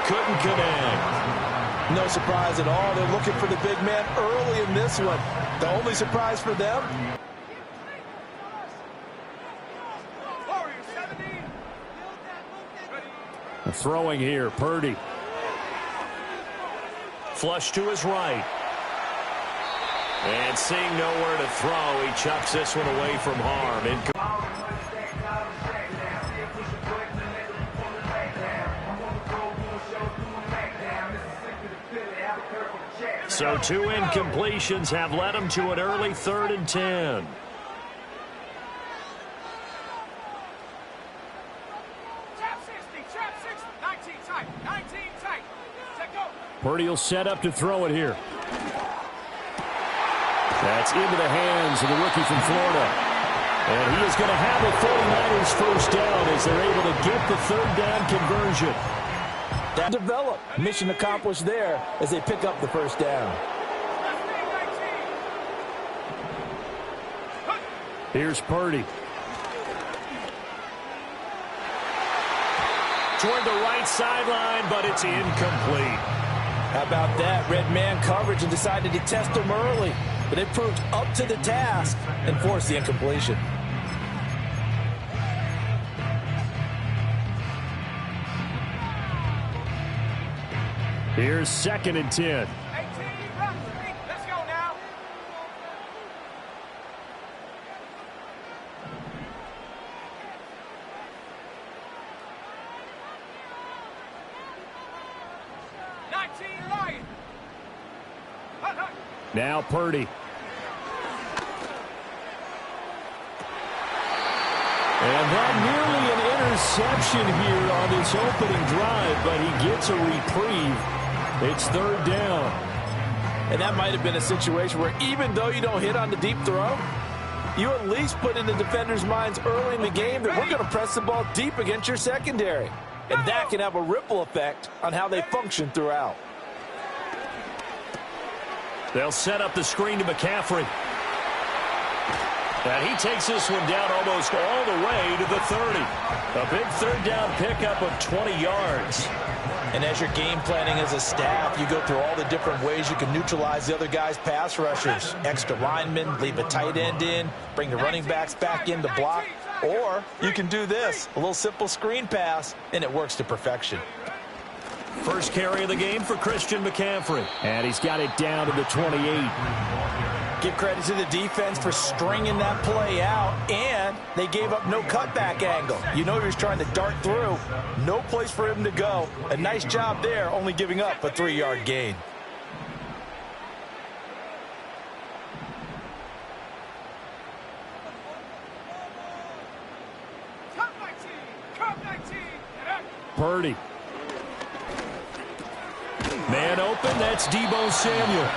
couldn't connect. No surprise at all. They're looking for the big man early in this one. The only surprise for them? Throwing here, Purdy. Flush to his right. And seeing nowhere to throw, he chucks this one away from harm. So 2 incompletions have led him to an early 3rd and 10. Purdy will set up to throw it here. That's into the hands of the rookie from Florida. And he is going to have a 49ers first down as they're able to get the 3rd down conversion. That developed. Mission accomplished there as they pick up the first down. Here's Purdy. Toward the right sideline, but it's incomplete. How about that? Red man coverage and decided to test him early. But it proved up to the task and forced the incompletion. Here's 2nd and 10. Let's go now. Now Purdy. And that nearly an interception here on this opening drive, but he gets a reprieve. It's 3rd down. And that might have been a situation where even though you don't hit on the deep throw, you at least put in the defender's minds early in the game that we're going to press the ball deep against your secondary. And that can have a ripple effect on how they function throughout. They'll set up the screen to McCaffrey. And he takes this one down almost all the way to the 30. A big 3rd down pickup of 20 yards. And as you're game planning as a staff, you go through all the different ways you can neutralize the other guy's pass rushers. Extra linemen, leave a tight end in, bring the running backs back in to block. Or you can do this, a little simple screen pass, and it works to perfection. First carry of the game for Christian McCaffrey. And he's got it down to the 28. Give credit to the defense for stringing that play out, and they gave up no cutback angle. You know he was trying to dart through. No place for him to go. A nice job there, only giving up a 3-yard gain. Purdy. Man open, that's Deebo Samuel.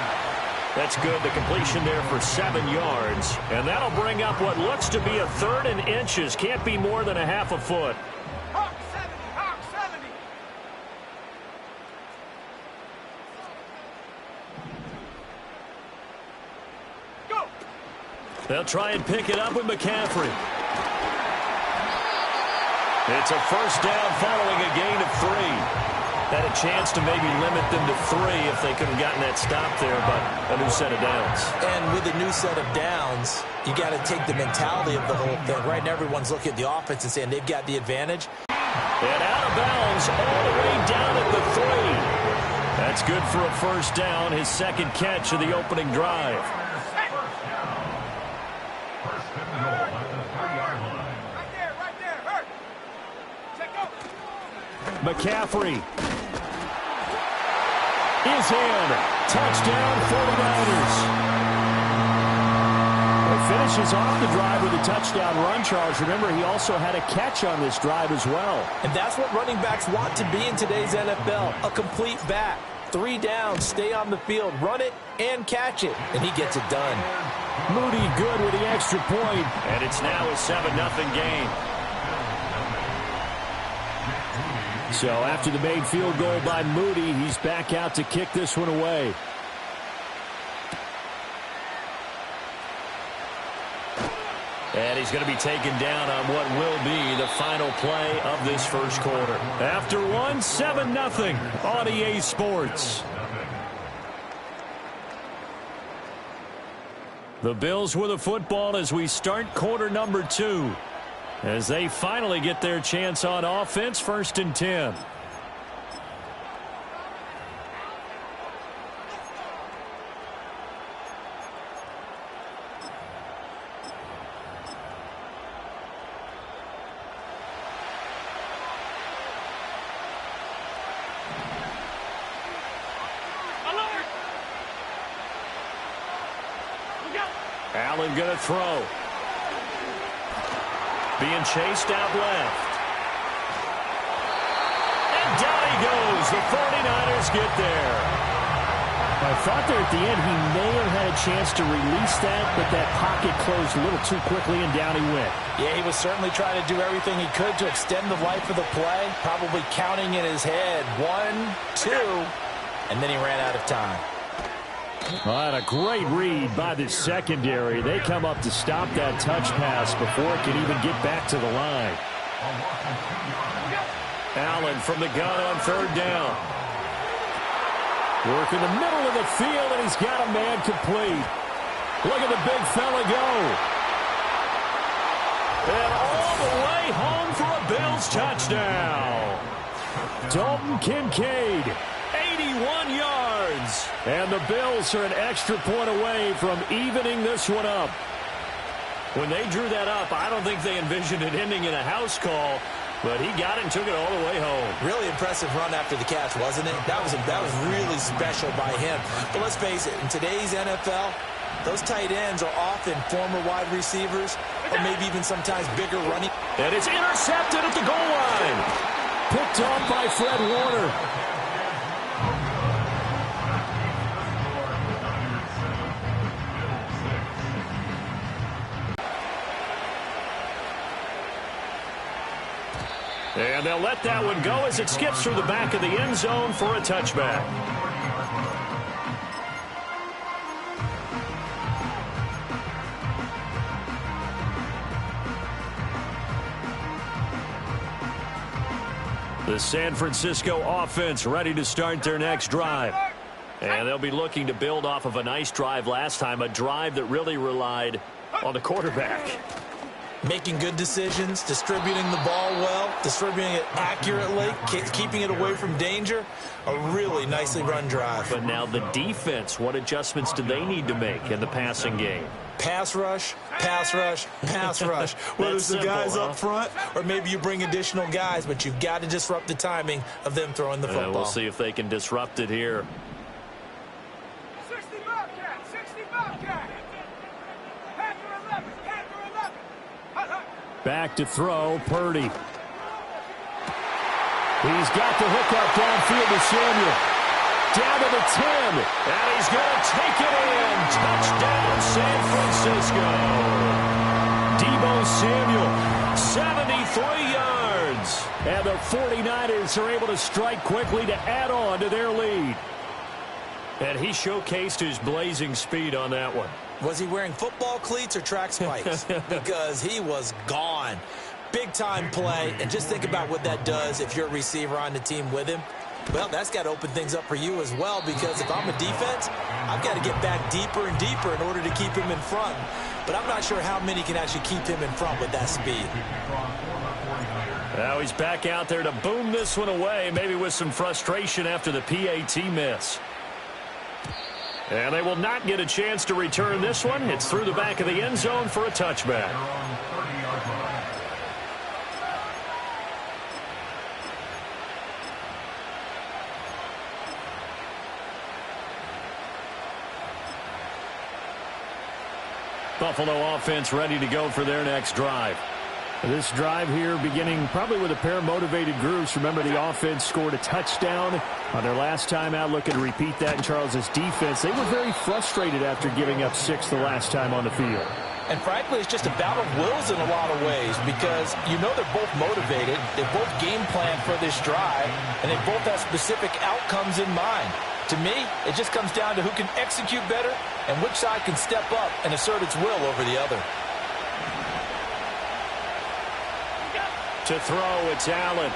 That's good, the completion there for 7 yards. And that'll bring up what looks to be a 3rd and inches. Can't be more than a half a foot. Hawk 70. Go. They'll try and pick it up with McCaffrey. It's a first down following a gain of 3. Had a chance to maybe limit them to 3 if they could have gotten that stop there, but a new set of downs. And with a new set of downs, you got to take the mentality of the whole thing. Right now, everyone's looking at the offense and saying they've got the advantage. And out of bounds all the way down at the 3. That's good for a first down, his 2nd catch of the opening drive. McCaffrey is in. Touchdown, 49ers. He finishes off the drive with a touchdown run, Charles. Remember, he also had a catch on this drive as well. And that's what running backs want to be in today's NFL, a complete back. 3 downs, stay on the field, run it, and catch it. And he gets it done. Moody good with the extra point. And it's now a 7-0 game. So after the made field goal by Moody, he's back out to kick this one away. And he's going to be taken down on what will be the final play of this first quarter. After one, 7-0 on EA Sports. The Bills with a football as we start quarter number 2. As they finally get their chance on offense, 1st and 10. Allen going to throw. Being chased out left. And down he goes. The 49ers get there. I thought there at the end he may have had a chance to release that, but that pocket closed a little too quickly, and down he went. Yeah, he was certainly trying to do everything he could to extend the life of the play, probably counting in his head 1, 2, and then he ran out of time. Well, and a great read by the secondary. They come up to stop that touch pass before it can even get back to the line. Allen from the gun on 3rd down. Work in the middle of the field, and he's got a man complete. Look at the big fella go. And all the way home for a Bills touchdown. Dalton Kincaid, 81 yards. And the Bills are an extra point away from evening this one up. When they drew that up, I don't think they envisioned it ending in a house call, but he got it and took it all the way home. Really impressive run after the catch, wasn't it? That was really special by him. But let's face it, in today's NFL, those tight ends are often former wide receivers or maybe even sometimes bigger running. And it's intercepted at the goal line. Picked off by Fred Warner. And they'll let that one go as it skips through the back of the end zone for a touchback. The San Francisco offense ready to start their next drive. And they'll be looking to build off of a nice drive last time, a drive that really relied on the quarterback. Making good decisions, distributing the ball well, distributing it accurately, keeping it away from danger. A really nicely run drive. But now the defense, what adjustments do they need to make in the passing game? Pass rush, pass rush, pass rush. Whether it's the guys up front or maybe you bring additional guys, but you've got to disrupt the timing of them throwing the football. We'll see if they can disrupt it here. 60 Bobcat, 60 Bobcat. Panther 11, Panther 11. Hut, hut. Back to throw, Purdy. He's got the hook up downfield to Samuel. Down to the 10. And he's going to take it in. Touchdown, San Francisco. Deebo Samuel, 73 yards. And the 49ers are able to strike quickly to add on to their lead. And he showcased his blazing speed on that one. Was he wearing football cleats or track spikes? Because he was gone. Big-time play, and just think about what that does if you're a receiver on the team with him. Well, that's got to open things up for you as well, because if I'm a defense, I've got to get back deeper and deeper in order to keep him in front. But I'm not sure how many can actually keep him in front with that speed. Now he's back out there to boom this one away, maybe with some frustration after the PAT miss. And they will not get a chance to return this one. It's through the back of the end zone for a touchback. Buffalo offense ready to go for their next drive. This drive here beginning probably with a pair of motivated groups. Remember, the offense scored a touchdown on their last time out. Looking to repeat that in Charles's defense. They were very frustrated after giving up 6 the last time on the field. And frankly, it's just a battle of wills in a lot of ways, because you know they're both motivated. They both game plan for this drive, and they both have specific outcomes in mind. To me, it just comes down to who can execute better and which side can step up and assert its will over the other. To throw, it's Allen.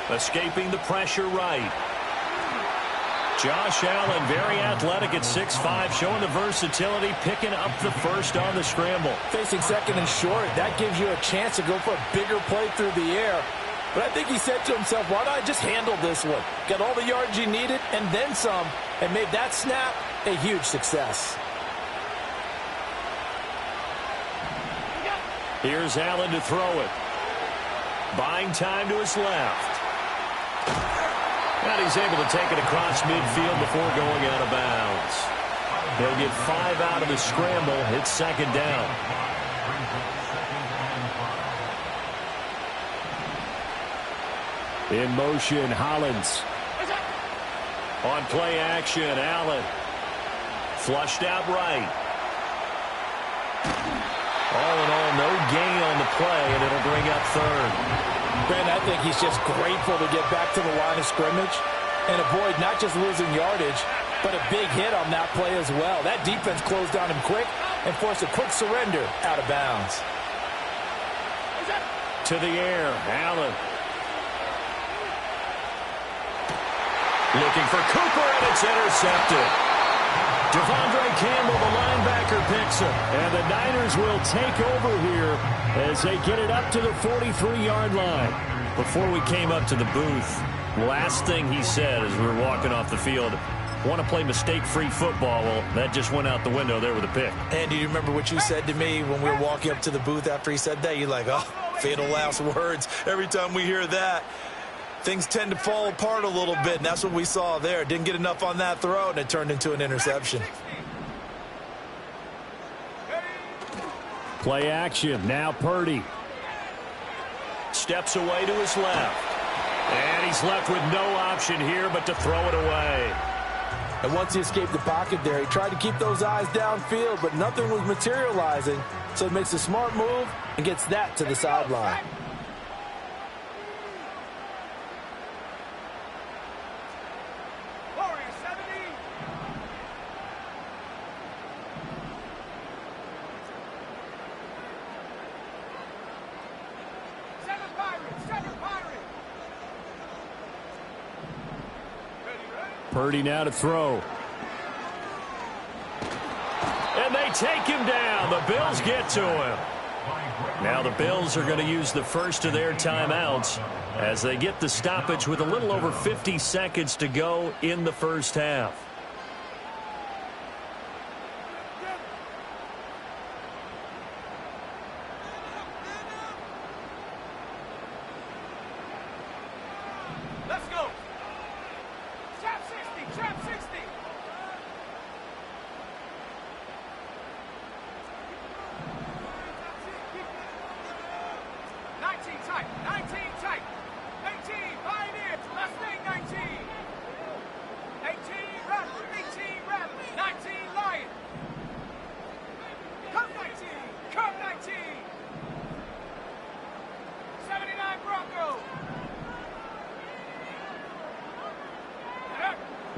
Escaping the pressure right. Josh Allen, very athletic at 6'5", showing the versatility, picking up the first on the scramble. Facing second and short, that gives you a chance to go for a bigger play through the air. But I think he said to himself, why not just handle this one? Got all the yards you needed and then some, and made that snap a huge success. Here's Allen to throw it. Buying time to his left. And he's able to take it across midfield before going out of bounds. They'll get 5 out of the scramble. It's second down. In motion, Hollins. On play action, Allen. Flushed out right. All in all, no gain on the play, and it'll bring up third. Brandon, I think he's just grateful to get back to the line of scrimmage and avoid not just losing yardage, but a big hit on that play as well. That defense closed down him quick and forced a quick surrender out of bounds. To the air, Allen. Looking for Cooper, and it's intercepted. Devondre Campbell, the linebacker, picks him. And the Niners will take over here as they get it up to the 43-yard line. Before we came up to the booth, last thing he said as we were walking off the field, want to play mistake-free football. Well, that just went out the window there with a pick. And do you remember what you said to me when we were walking up to the booth after he said that? You're like, oh, fatal last words. Every time we hear that, things tend to fall apart a little bit, and that's what we saw there. Didn't get enough on that throw, and it turned into an interception. Play action. Now Purdy. Steps away to his left. And he's left with no option here but to throw it away. And once he escaped the pocket there, he tried to keep those eyes downfield, but nothing was materializing. So he makes a smart move and gets that to the sideline. Purdy now to throw. And they take him down. The Bills get to him. Now the Bills are going to use the first of their timeouts as they get the stoppage with a little over 50 seconds to go in the first half.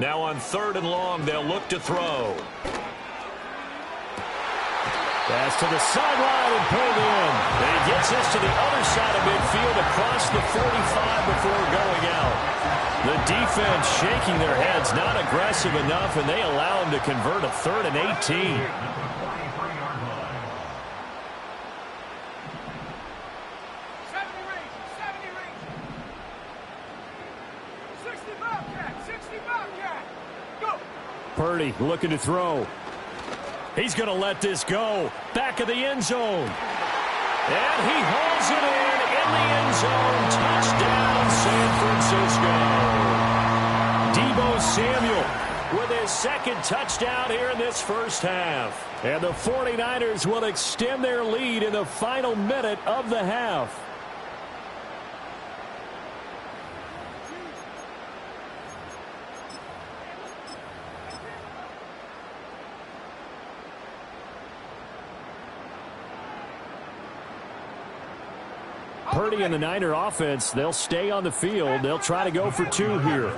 Now on 3rd and long, they'll look to throw. Pass to the sideline and pulled in. And he gets this to the other side of midfield across the 45 before going out. The defense shaking their heads, not aggressive enough, and they allow him to convert a 3rd and 18. Purdy looking to throw. He's going to let this go. Back of the end zone. And he hauls it in the end zone. Touchdown, San Francisco. Deebo Samuel with his second touchdown here in this first half. And the 49ers will extend their lead in the final minute of the half. Purdy and the Niner offense, they'll stay on the field. They'll try to go for 2 here.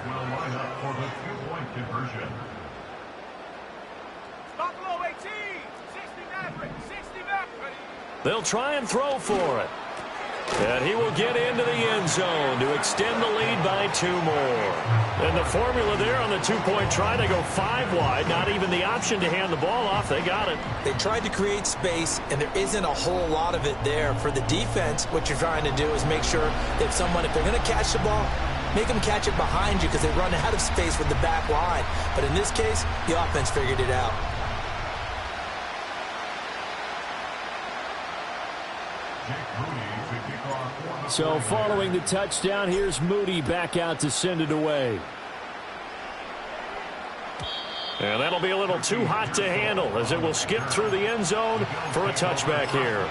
They'll try and throw for it. And he will get into the end zone to extend the lead by 2 more. And the formula there on the 2-point try, they go 5 wide. Not even the option to hand the ball off. They got it. They tried to create space, and there isn't a whole lot of it there. For the defense, what you're trying to do is make sure that if they're going to catch the ball, make them catch it behind you because they run out of space with the back line. But in this case, the offense figured it out. So following the touchdown, here's Moody back out to send it away. And that'll be a little too hot to handle as it will skip through the end zone for a touchback here.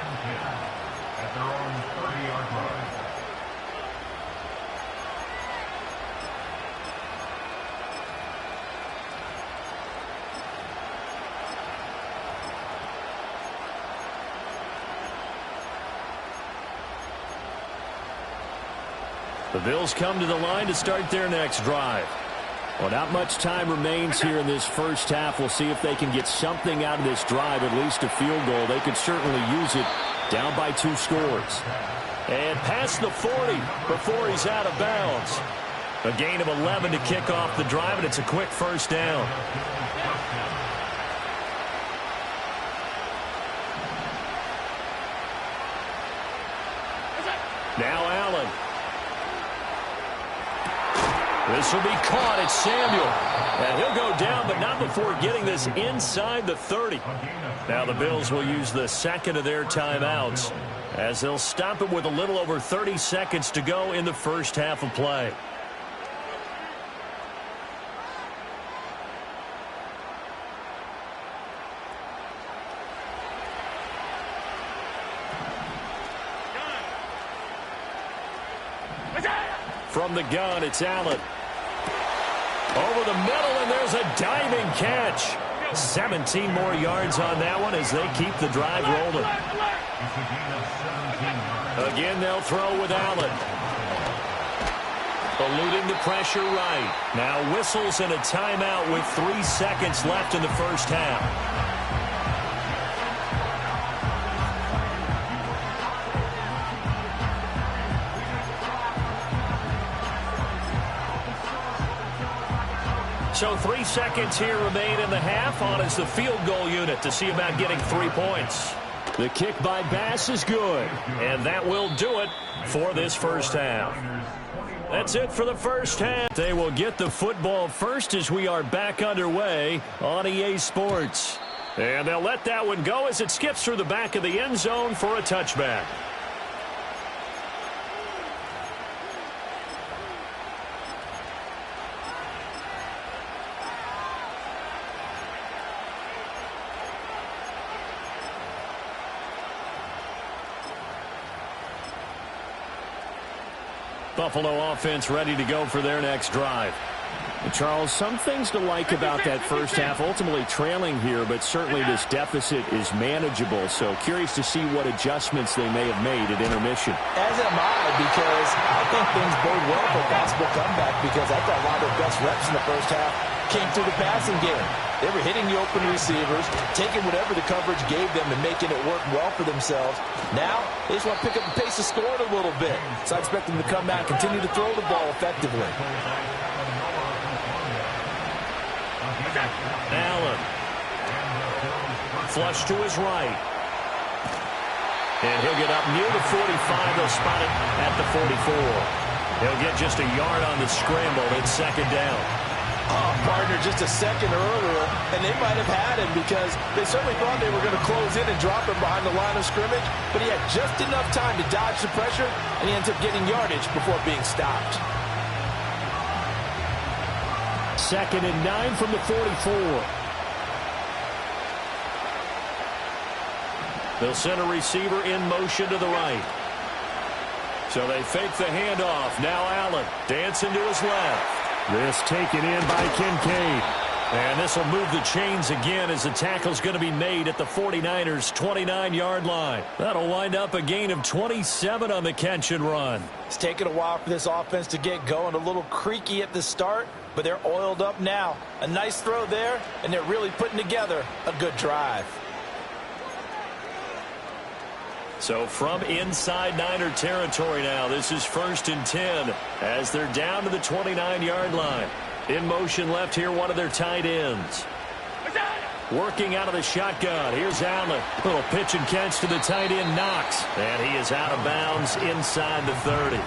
The Bills come to the line to start their next drive. Well, not much time remains here in this first half. We'll see if they can get something out of this drive, at least a field goal. They could certainly use it down by 2 scores. And past the 40 before he's out of bounds. A gain of 11 to kick off the drive, and it's a quick first down. Now Allen. This will be caught. It's Samuel. And he'll go down, but not before getting this inside the 30. Now the Bills will use the second of their timeouts as they'll stop it with a little over 30 seconds to go in the first half of play. From the gun, it's Allen. Over the middle, and there's a diving catch. 17 more yards on that one as they keep the drive rolling. Again, they'll throw with Allen. Eluding the pressure right. Now whistles and a timeout with 3 seconds left in the first half. So 3 seconds here remain in the half. On is the field goal unit to see about getting 3 points. The kick by Bass is good. And that will do it for this first half. That's it for the first half. They will get the football first as we are back underway on EA Sports. And they'll let that one go as it skips through the back of the end zone for a touchback. Buffalo offense ready to go for their next drive. And Charles, some things to like about that first half. Ultimately trailing here, but certainly this deficit is manageable. So curious to see what adjustments they may have made at intermission. As am I, because I think things bode well for a possible comeback, because I thought a lot of their best reps in the first half came through the passing game. They were hitting the open receivers, taking whatever the coverage gave them and making it work well for themselves. Now, they just want to pick up the pace of scoring a little bit. So I expect them to come back and continue to throw the ball effectively. Allen. Flush to his right. And he'll get up near the 45. They'll spot it at the 44. He'll get just a yard on the scramble. It's second down. Oh, partner, just a second earlier, and they might have had him because they certainly thought they were going to close in and drop him behind the line of scrimmage, but he had just enough time to dodge the pressure, and he ends up getting yardage before being stopped. 2nd and 9 from the 44. They'll send a receiver in motion to the right. So they fake the handoff. Now Allen dancing to his left. This taken in by Kincaid. And this will move the chains again as the tackle's going to be made at the 49ers' 29-yard line. That'll wind up a gain of 27 on the catch and run. It's taken a while for this offense to get going. A little creaky at the start, but they're oiled up now. A nice throw there, and they're really putting together a good drive. So from inside Niner territory now, this is 1st and 10 as they're down to the 29-yard line. In motion left here, one of their tight ends. Working out of the shotgun. Here's Allen. Little pitch and catch to the tight end, Knox. And he is out of bounds inside the 30.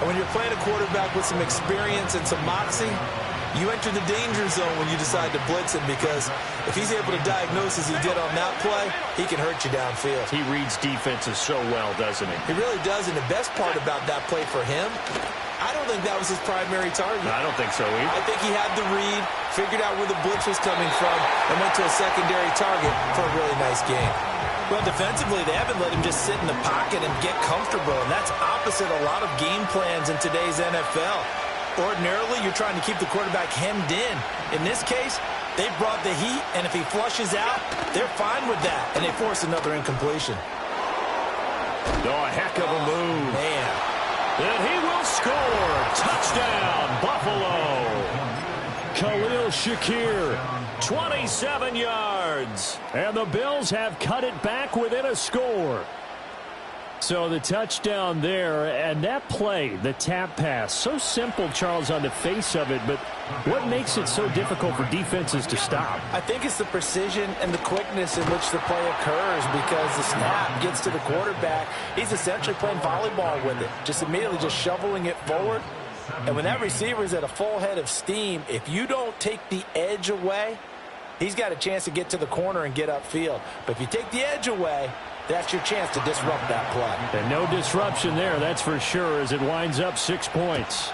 When you're playing a quarterback with some experience and some moxie, you enter the danger zone when you decide to blitz him, because if he's able to diagnose as he did on that play, he can hurt you downfield. He reads defenses so well, doesn't he? He really does, and the best part about that play for him, I don't think that was his primary target. I don't think so either. I think he had the read, figured out where the blitz was coming from, and went to a secondary target for a really nice game. Well, defensively, they haven't let him just sit in the pocket and get comfortable, and that's opposite a lot of game plans in today's NFL. Ordinarily, you're trying to keep the quarterback hemmed in. In this case, they brought the heat, and if he flushes out, they're fine with that, and they force another incompletion. Oh, a heck of a move. Man. And he will score. Touchdown, Buffalo. Khalil Shakir, 27 yards. And the Bills have cut it back within a score. So the touchdown there, and that play, the tap pass, so simple, Charles, on the face of it, but what makes it so difficult for defenses to stop? I think it's the precision and the quickness in which the play occurs, because the snap gets to the quarterback. He's essentially playing volleyball with it, just immediately just shoveling it forward. And when that receiver's at a full head of steam, if you don't take the edge away, he's got a chance to get to the corner and get upfield. But if you take the edge away, that's your chance to disrupt that play. And no disruption there, that's for sure, as it winds up 6 points.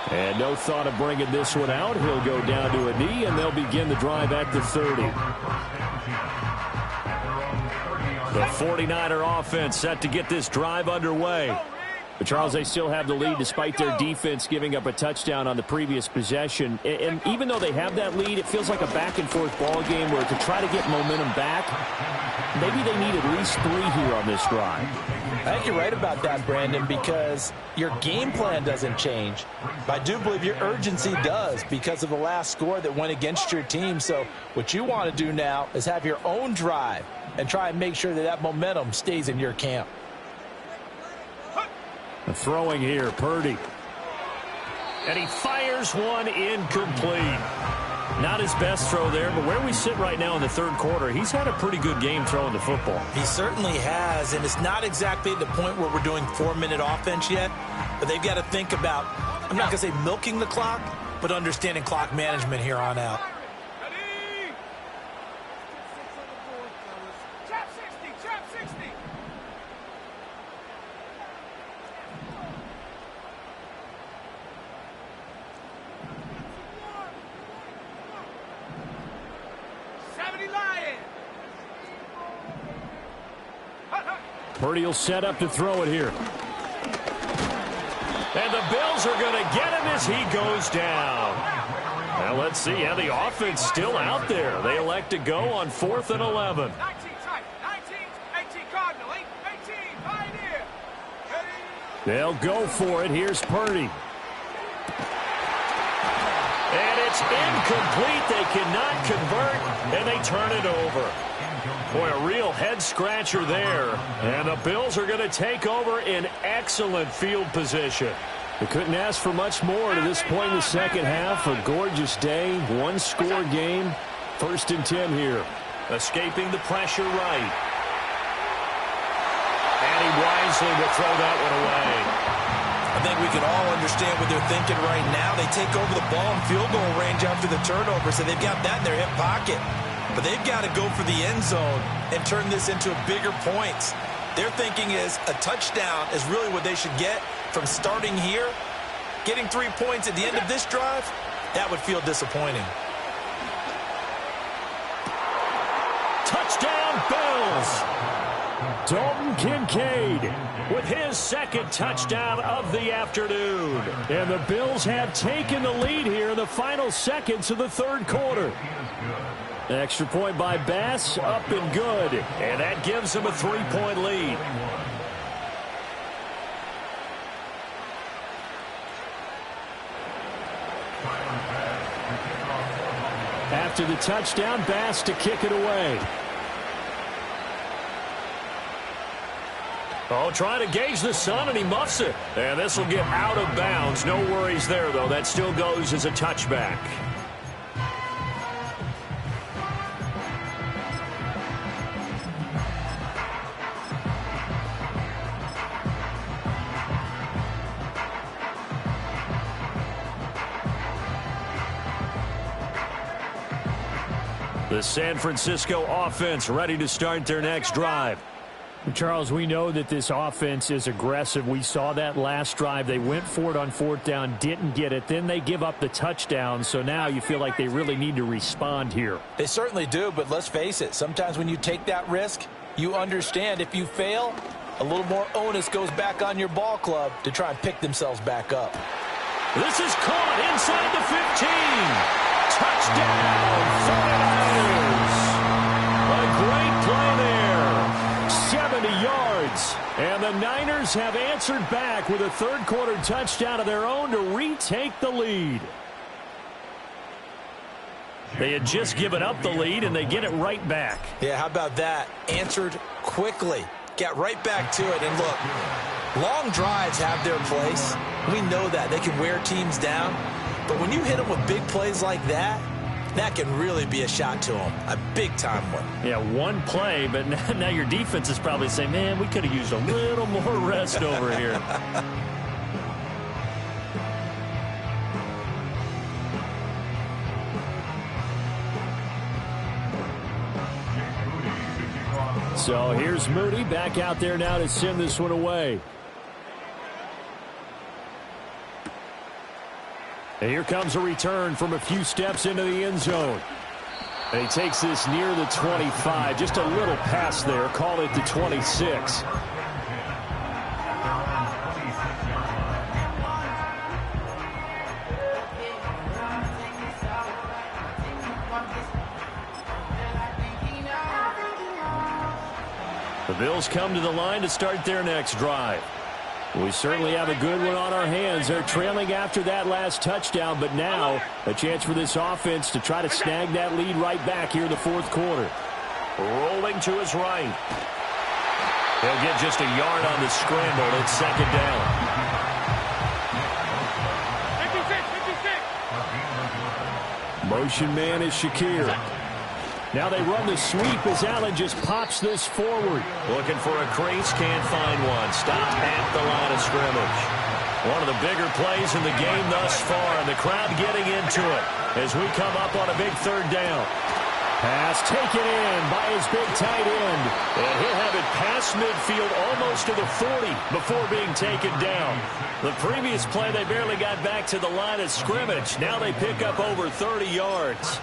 And no thought of bringing this one out. He'll go down to a knee, and they'll begin the drive at the 30. The 49er offense set to get this drive underway. But, Charles, they still have the lead despite their defense giving up a touchdown on the previous possession. And even though they have that lead, it feels like a back-and-forth ball game where to try to get momentum back, maybe they need at least 3 here on this drive. I think you're right about that, Brandon, because your game plan doesn't change. But I do believe your urgency does because of the last score that went against your team. So what you want to do now is have your own drive and try and make sure that that momentum stays in your camp. Throwing here, Purdy. And he fires one incomplete. Not his best throw there, but where we sit right now in the third quarter, he's had a pretty good game throwing the football. He certainly has, and it's not exactly at the point where we're doing 4-minute offense yet, but they've got to think about, I'm not going to say milking the clock, but understanding clock management here on out. Purdy will set up to throw it here. And the Bills are going to get him as he goes down. Now let's see. Yeah, the offense still out there. They elect to go on 4th and 11. 19 tight, 19, 18 Cardinal, 18 Pioneer. They'll go for it. Here's Purdy. And it's incomplete. They cannot convert, and they turn it over. Boy, a real head-scratcher there. And the Bills are going to take over in excellent field position. They couldn't ask for much more to this point in the second half. A gorgeous day, one-score game. 1st and 10 here. Escaping the pressure right. And he wisely will throw that one away. I think we can all understand what they're thinking right now. They take over the ball in field goal range after the turnover, so they've got that in their hip pocket. But they've got to go for the end zone and turn this into bigger points. Their thinking is a touchdown is really what they should get from starting here. Getting 3 points at the end of this drive, that would feel disappointing. Touchdown, Bills! Dalton Kincaid with his second touchdown of the afternoon. And the Bills have taken the lead here in the final seconds of the third quarter. Extra point by Bass, up and good. And that gives them a 3-point lead. After the touchdown, Bass to kick it away. Oh, trying to gauge the sun, and he muffs it. And this will get out of bounds. No worries there, though. That still goes as a touchback. The San Francisco offense ready to start their next drive. Charles, we know that this offense is aggressive. We saw that last drive. They went for it on fourth down, didn't get it. Then they give up the touchdown. So now you feel like they really need to respond here. They certainly do, but let's face it. Sometimes when you take that risk, you understand if you fail, a little more onus goes back on your ball club to try and pick themselves back up. This is caught inside the 15. Touchdown, 49ers. A great play there. 70 yards. And the Niners have answered back with a third-quarter touchdown of their own to retake the lead. They had just given up the lead, and they get it right back. Yeah, how about that? Answered quickly. Got right back to it. And look, long drives have their place. We know that. They can wear teams down. But when you hit them with big plays like that, that can really be a shot to them. A big-time one. Yeah, one play, but now your defense is probably saying, man, we could have used a little more rest over here. So here's Moody back out there now to send this one away. And here comes a return from a few steps into the end zone. And he takes this near the 25. Just a little pass there. Call it the 26. The Bills come to the line to start their next drive. We certainly have a good one on our hands. They're trailing after that last touchdown, but now a chance for this offense to try to snag that lead right back here in the fourth quarter. Rolling to his right. He'll get just a yard on the scramble. It's second down. 56. Motion man is Shakir. Now they run the sweep as Allen just pops this forward. Looking for a crease, can't find one. Stopped at the line of scrimmage. One of the bigger plays in the game thus far, and the crowd getting into it as we come up on a big third down. Pass taken in by his big tight end. And he'll have it past midfield almost to the 40 before being taken down. The previous play, they barely got back to the line of scrimmage. Now they pick up over 30 yards.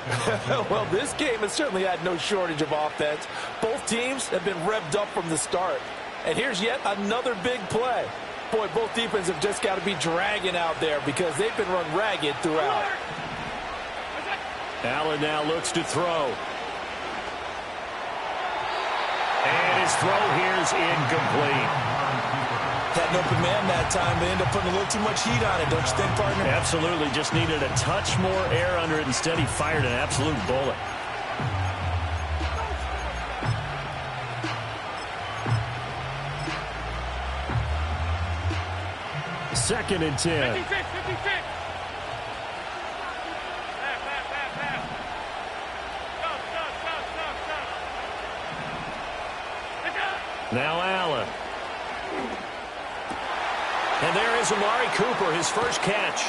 Well, this game has certainly had no shortage of offense. Both teams have been revved up from the start. And here's yet another big play. Boy, both defenses have just got to be dragging out there because they've been run ragged throughout. Allen now looks to throw. And his throw here is incomplete. Had an open man that time. They end up putting a little too much heat on it, don't you think, partner? Absolutely. Just needed a touch more air under it. Instead, he fired an absolute bullet. Second and 10. 56. Now Allen. And there is Amari Cooper, his first catch.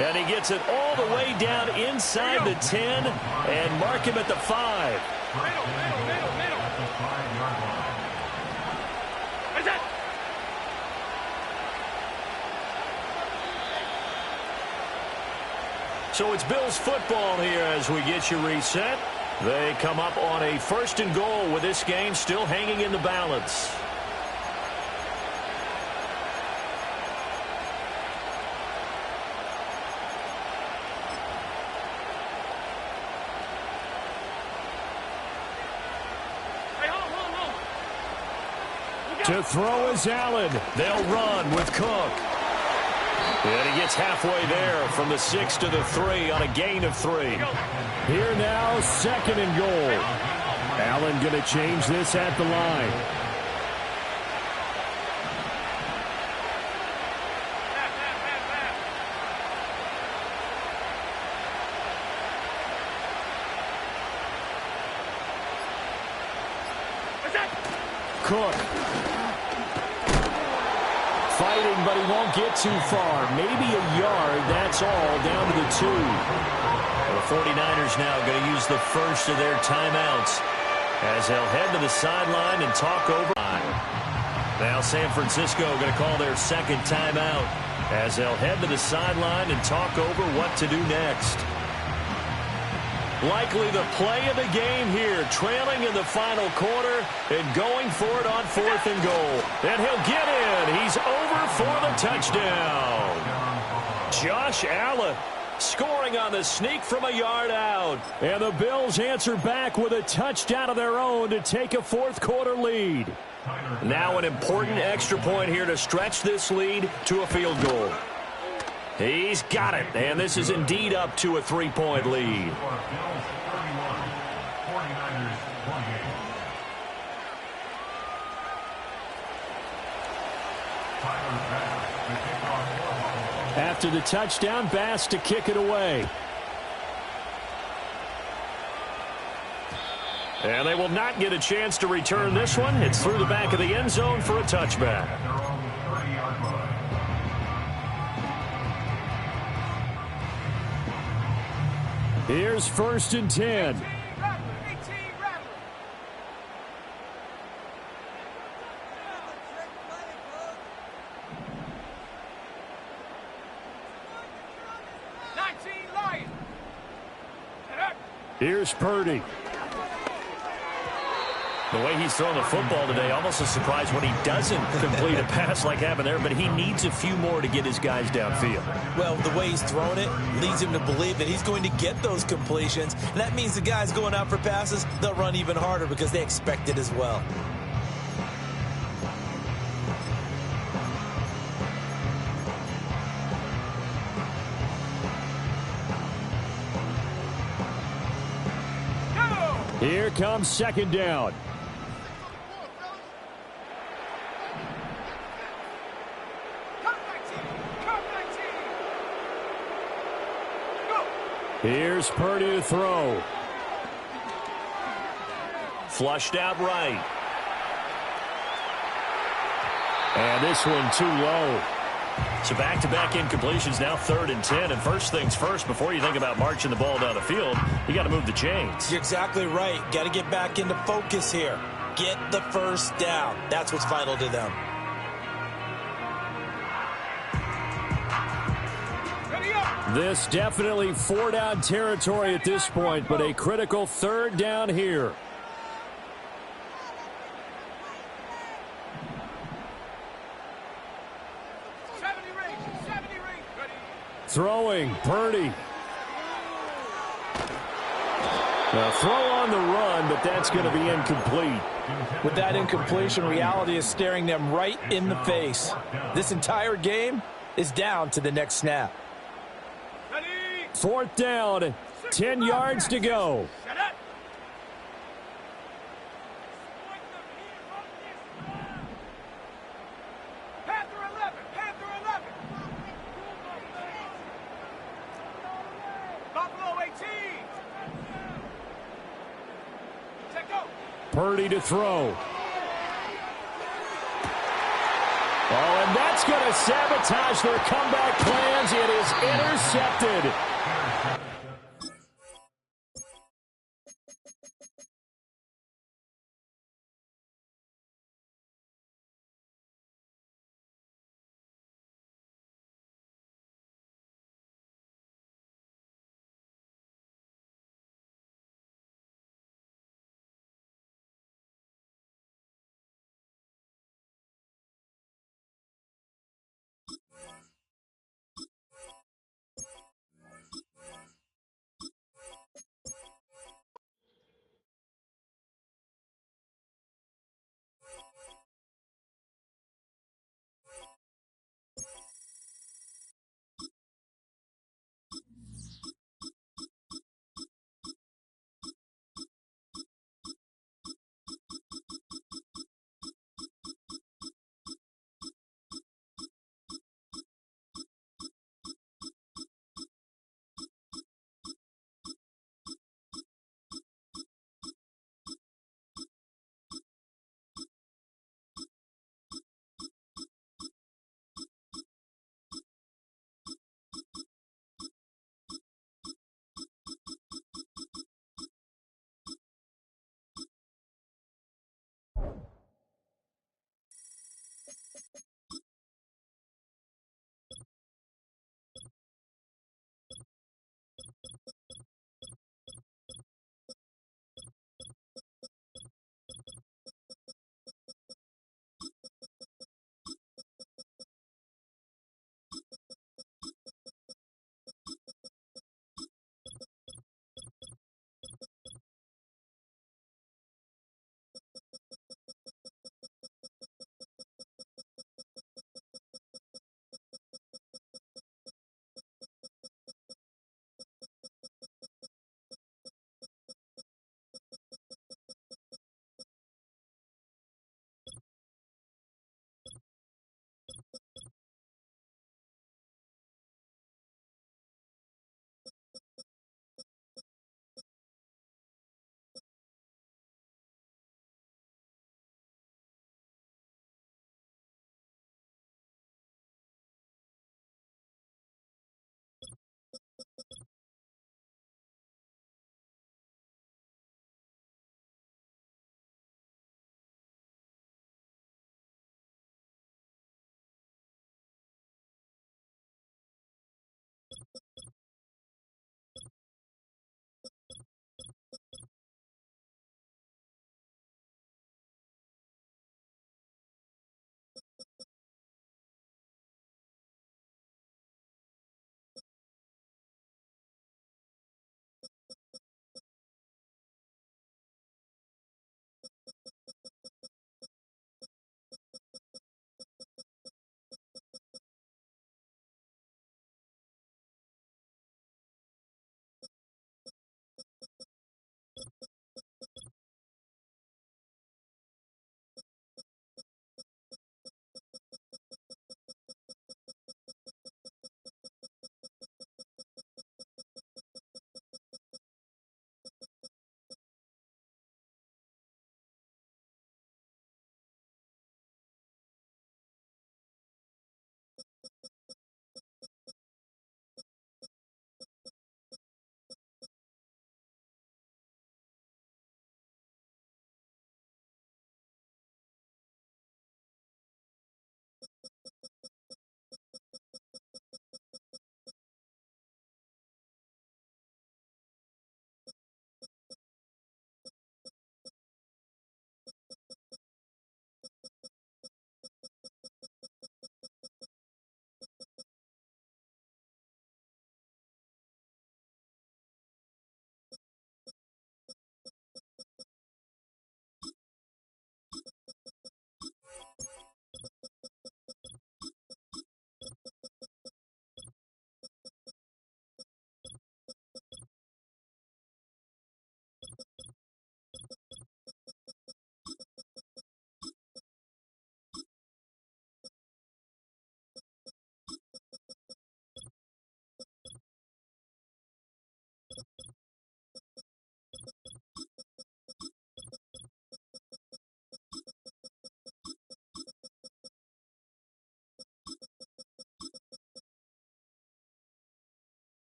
And he gets it all the way down inside the 10 and mark him at the 5. Middle. So it's Bills football here as we get you reset. They come up on a first and goal with this game still hanging in the balance. To throw is Allen. They'll run with Cook. And he gets halfway there from the 6 to the 3 on a gain of 3. Here now, 2nd and goal. Allen going to change this at the line. Cook. Fighting, but he won't get too far. Maybe a yard, that's all, down to the 2. Well, the 49ers now going to use the first of their timeouts as they'll head to the sideline and talk over. Now San Francisco going to call their second timeout as they'll head to the sideline and talk over what to do next. Likely the play of the game here, trailing in the final quarter and going for it on 4th and goal. And he'll get in. He's over for the touchdown. Josh Allen scoring on the sneak from a yard out. And the Bills answer back with a touchdown of their own to take a 4th quarter lead. Now an important extra point here to stretch this lead to a field goal. He's got it, and this is indeed up to a 3-point lead. After the touchdown, Bass to kick it away. And they will not get a chance to return this one. It's through the back of the end zone for a touchback. Here's 1st and 10. Here's Purdy. The way he's throwing the football today, almost a surprise when he doesn't complete a pass like happened there, but he needs a few more to get his guys downfield. Well, the way he's throwing it leads him to believe that he's going to get those completions. And that means the guys going out for passes, they'll run even harder because they expect it as well. Here comes 2nd down. Here's Purdy to throw. Flushed out right. And this one too low. So back-to-back incompletions, now 3rd and 10. And first things first, before you think about marching the ball down the field, you got to move the chains. You're exactly right. Got to get back into focus here. Get the first down. That's what's vital to them. This definitely 4-down territory at this point, but a critical 3rd down here. Throwing, Purdy. A throw on the run, but that's going to be incomplete. With that incompletion, reality is staring them right in the face. This entire game is down to the next snap. 4th down, 10 yards to go. Purdy to throw. Oh, and that's going to sabotage their comeback plans. It is intercepted.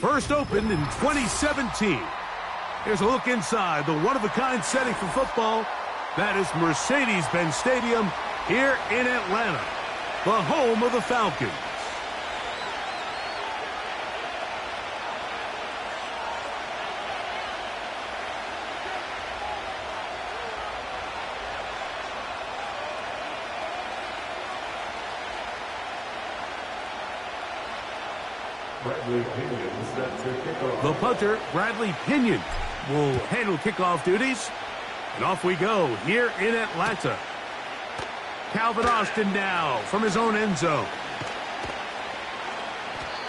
First opened in 2017. Here's a look inside the one-of-a-kind setting for football. That is Mercedes-Benz Stadium here in Atlanta, the home of the Falcons. The punter, Bradley Pinion, will handle kickoff duties. And off we go here in Atlanta. Calvin Austin now from his own end zone.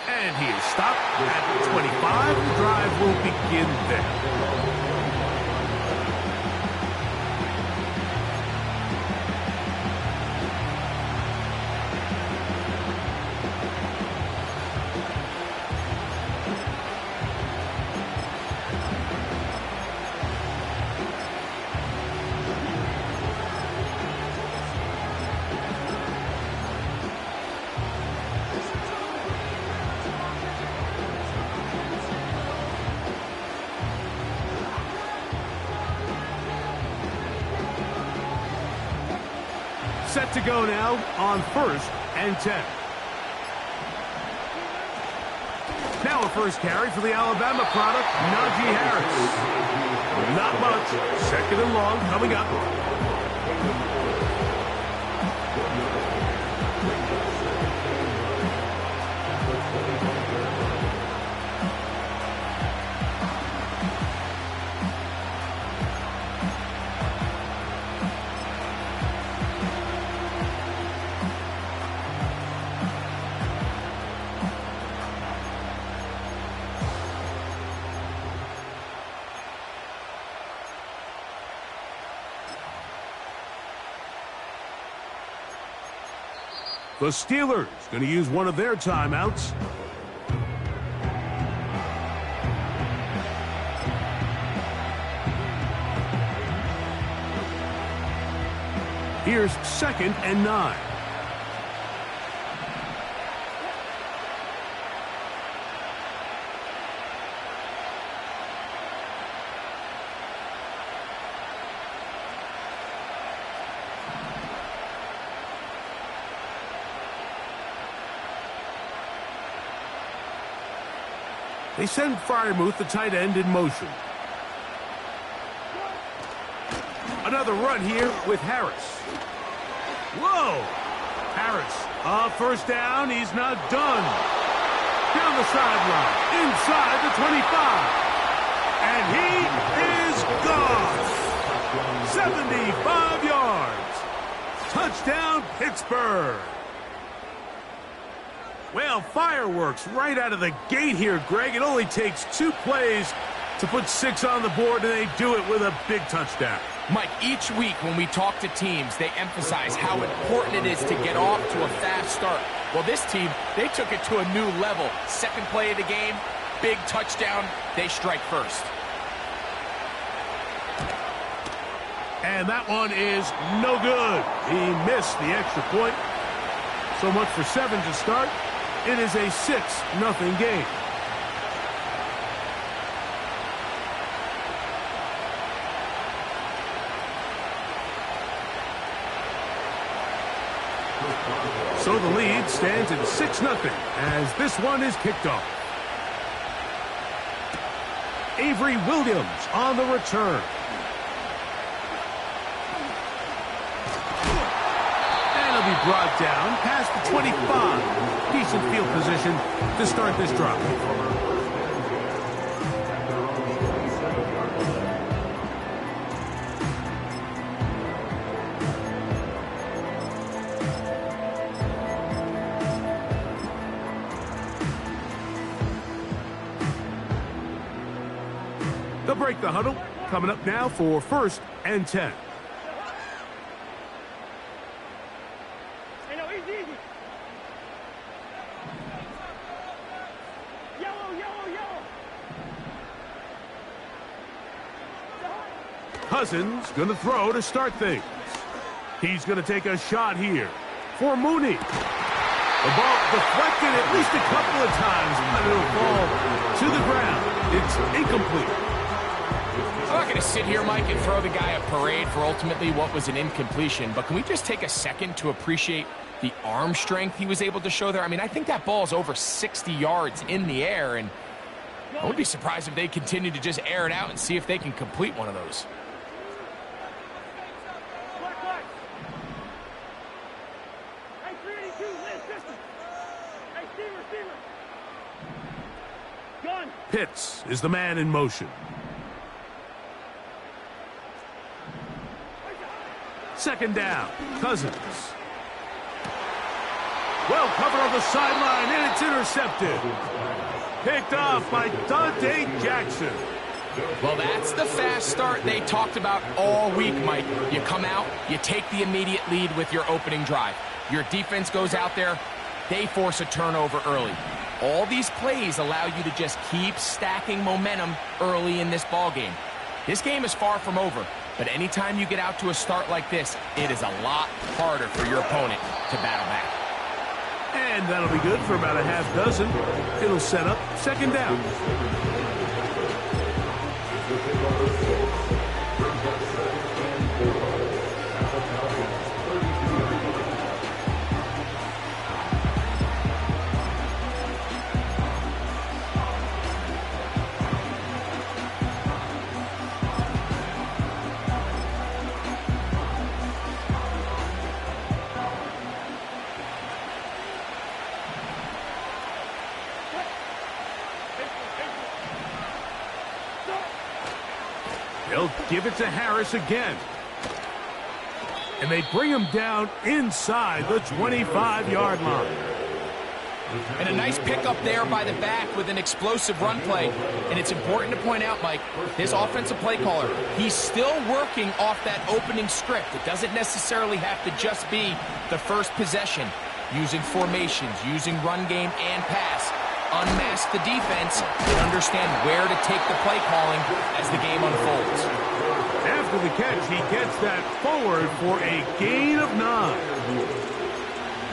And he is stopped at the 25. The drive will begin there. Set to go now on 1st and 10. Now a first carry for the Alabama product, Najee Harris. Not much. 2nd and long coming up. The Steelers going to use one of their timeouts. Here's 2nd and 9. They send Freiermuth, the tight end, in motion. Another run here with Harris. Whoa! Harris, first down. He's not done. Down the sideline, inside the 25. And he is gone. 75 yards. Touchdown, Pittsburgh. Well, fireworks right out of the gate here, Greg. It only takes 2 plays to put 6 on the board, and they do it with a big touchdown. Mike, each week when we talk to teams, they emphasize how important it is to get off to a fast start. Well, this team, they took it to a new level. 2nd play of the game, big touchdown, they strike first. And that one is no good. He missed the extra point. So much for 7 to start. It is a 6-0 game. So the lead stands at 6-0 as this one is kicked off. Avery Williams on the return. And he'll be brought down past the 25. Decent field position to start this drive. They'll break the huddle. Coming up now for 1st and 10. Cousins going to throw to start things. He's going to take a shot here for Mooney. The ball deflected at least a couple of times, but it'll fall to the ground. It's incomplete. I'm not going to sit here, Mike, and throw the guy a parade for ultimately what was an incompletion, but can we just take a second to appreciate the arm strength he was able to show there? I mean, I think that ball is over 60 yards in the air, and I would be surprised if they continue to just air it out and see if they can complete one of those. Pitts is the man in motion. Second down, Cousins. Well covered on the sideline, and it's intercepted. Picked off by Dante Jackson. Well, that's the fast start they talked about all week, Mike. You come out, you take the immediate lead with your opening drive. Your defense goes out there, they force a turnover early. All these plays allow you to just keep stacking momentum early in this ball game. This game is far from over, but anytime you get out to a start like this, it is a lot harder for your opponent to battle back. And that'll be good for about a half dozen. It'll set up second down. They'll give it to Harris again. And they bring him down inside the 25-yard line. And a nice pickup there by the back with an explosive run play. And it's important to point out, Mike, this offensive play caller, he's still working off that opening script. It doesn't necessarily have to just be the first possession. Using formations, using run game and pass. Unmask the defense and understand where to take the play calling as the game unfolds. After the catch, he gets that forward for a gain of 9.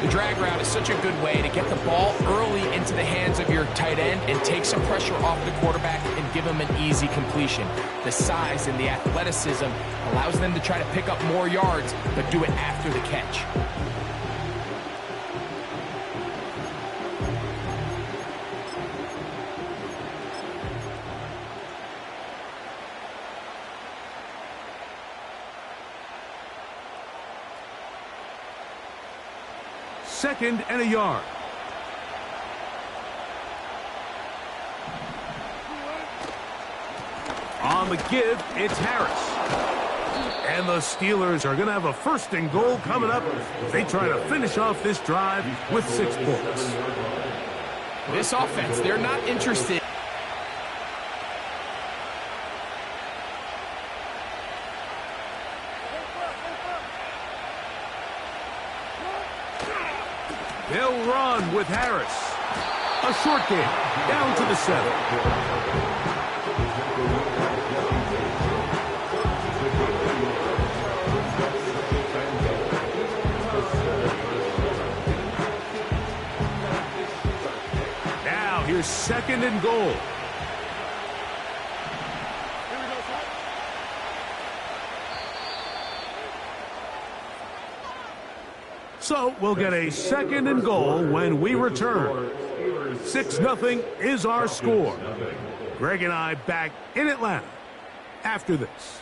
The drag route is such a good way to get the ball early into the hands of your tight end and take some pressure off the quarterback and give him an easy completion. The size and the athleticism allows them to try to pick up more yards, but do it after the catch. Second and a yard. On the give, it's Harris. And the Steelers are going to have a first and goal coming up as they try to finish off this drive with 6 points. This offense, they're not interested. They'll run with Harris. A short game, down to the 7. Now here's second and goal. So we'll get a second and goal when we return. 6-0 is our score. Greg and I back in Atlanta after this.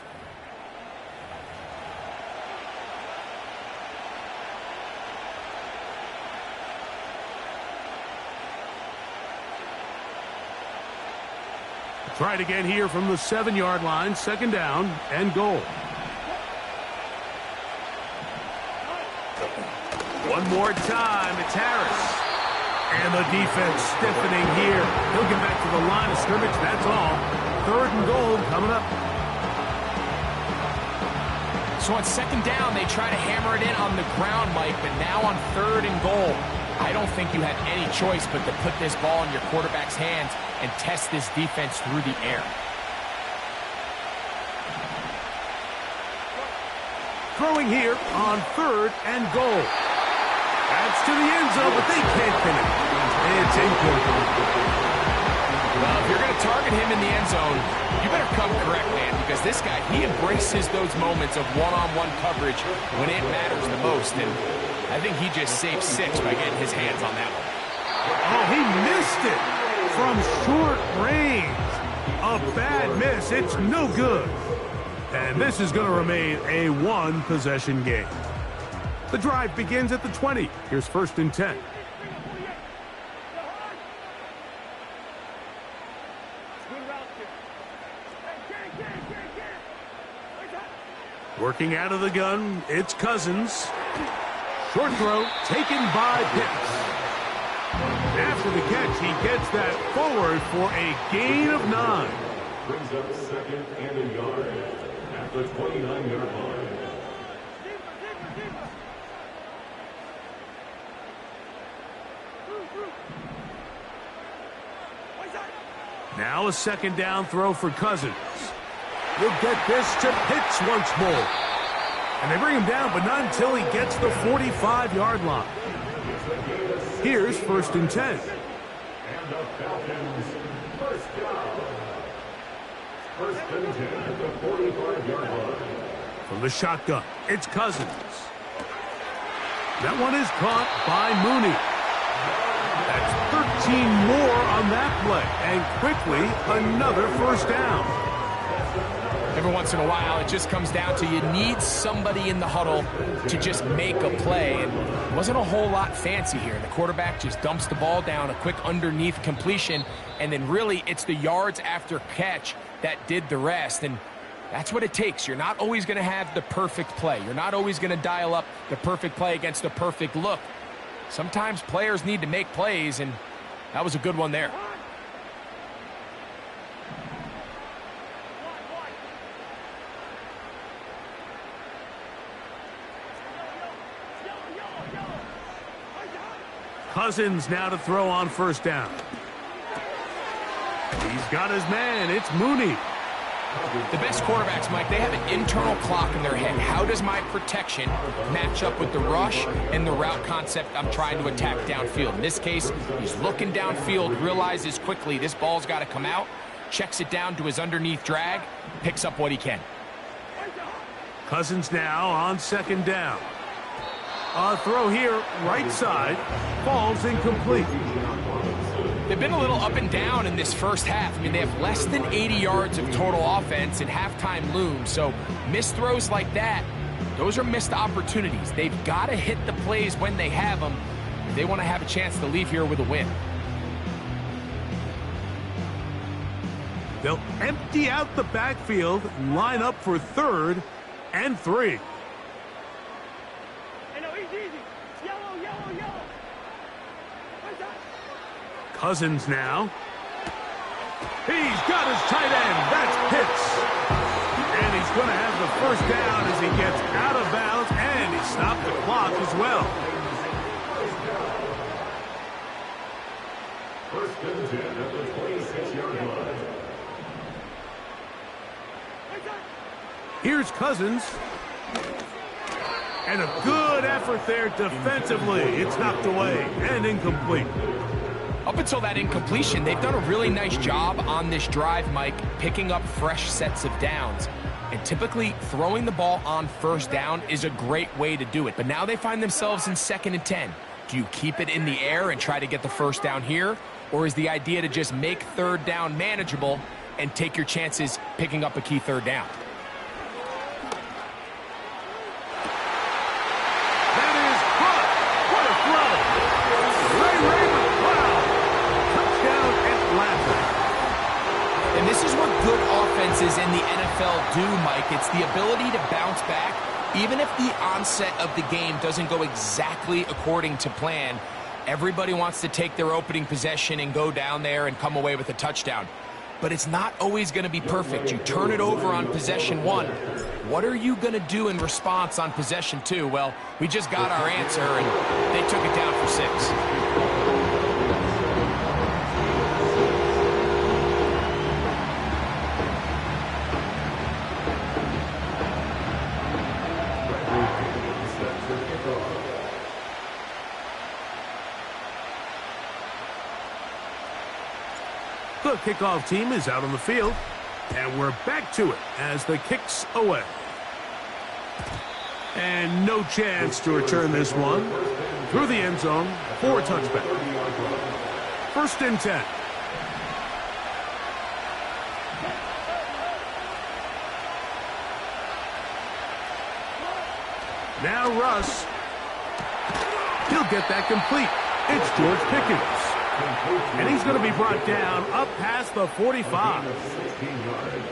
Try it again here from the 7-yard line, second down and goal. One more time, it's Harris. And the defense stiffening here. He'll get back to the line of scrimmage, that's all. Third and goal coming up. So on second down, they try to hammer it in on the ground, Mike, but now on third and goal, I don't think you have any choice but to put this ball in your quarterback's hands and test this defense through the air. Throwing here on third and goal. That's to the end zone, but they can't finish. It's incomplete. Well, if you're going to target him in the end zone, you better come correct, man, because this guy, he embraces those moments of one-on-one coverage when it matters the most, and I think he just saved 6 by getting his hands on that one. Oh, he missed it from short range. A bad miss. It's no good. And this is going to remain a one-possession game. The drive begins at the 20. Here's 1st and 10. Working out of the gun, it's Cousins. Short throw taken by Pitts. After the catch, he gets that forward for a gain of 9. Brings up 2nd and a yard at the 29-yard line. Now a 2nd down throw for Cousins. He'll get this to Pitts once more. And they bring him down, but not until he gets the 45-yard line. Here's 1st and 10. And the Falcons, 1st down. 1st and 10 at the 45-yard line. From the shotgun, it's Cousins. That one is caught by Mooney. That's 13 more on that play. And quickly, another 1st down. Every once in a while, it just comes down to you need somebody in the huddle to just make a play. And it wasn't a whole lot fancy here. The quarterback just dumps the ball down, a quick underneath completion, and then really it's the yards after catch that did the rest. And that's what it takes. You're not always going to have the perfect play. You're not always going to dial up the perfect play against the perfect look. Sometimes players need to make plays, and that was a good one there. Cousins now to throw on 1st down. He's got his man. It's Mooney. The best quarterbacks, Mike, they have an internal clock in their head. How does my protection match up with the rush and the route concept I'm trying to attack downfield? In this case, he's looking downfield, realizes quickly this ball's got to come out, checks it down to his underneath drag, picks up what he can. Cousins now on 2nd down. A throw here, right side, falls incomplete. They've been a little up and down in this first half. I mean, they have less than 80 yards of total offense and halftime looms. So missed throws like that, those are missed opportunities. They've got to hit the plays when they have them if they want to have a chance to leave here with a win. They'll empty out the backfield, line up for 3rd and 3. Cousins now. He's got his tight end. That's Pitts. And he's going to have the 1st down as he gets out of bounds, and he stopped the clock as well. 1st and 10 at the 26-yard line. Here's Cousins. And a good effort there defensively. It's knocked away and incomplete. Up until that incompletion, they've done a really nice job on this drive, Mike, picking up fresh sets of downs. And typically, throwing the ball on 1st down is a great way to do it. But now they find themselves in 2nd and 10. Do you keep it in the air and try to get the 1st down here? Or is the idea to just make 3rd down manageable and take your chances picking up a key 3rd down? Good offenses in the NFL do, Mike. It's the ability to bounce back, even if the onset of the game doesn't go exactly according to plan. Everybody wants to take their opening possession and go down there and come away with a touchdown. But it's not always going to be perfect. You turn it over on possession 1. What are you going to do in response on possession 2? Well, we just got our answer, and they took it down for 6. The kickoff team is out on the field, and we're back to it as the kick's away. And no chance to return this one through the end zone for a touchback. 1st and 10. Now Russ. He'll get that complete. It's George Pickens. And he's going to be brought down up past the 45. 16 yards.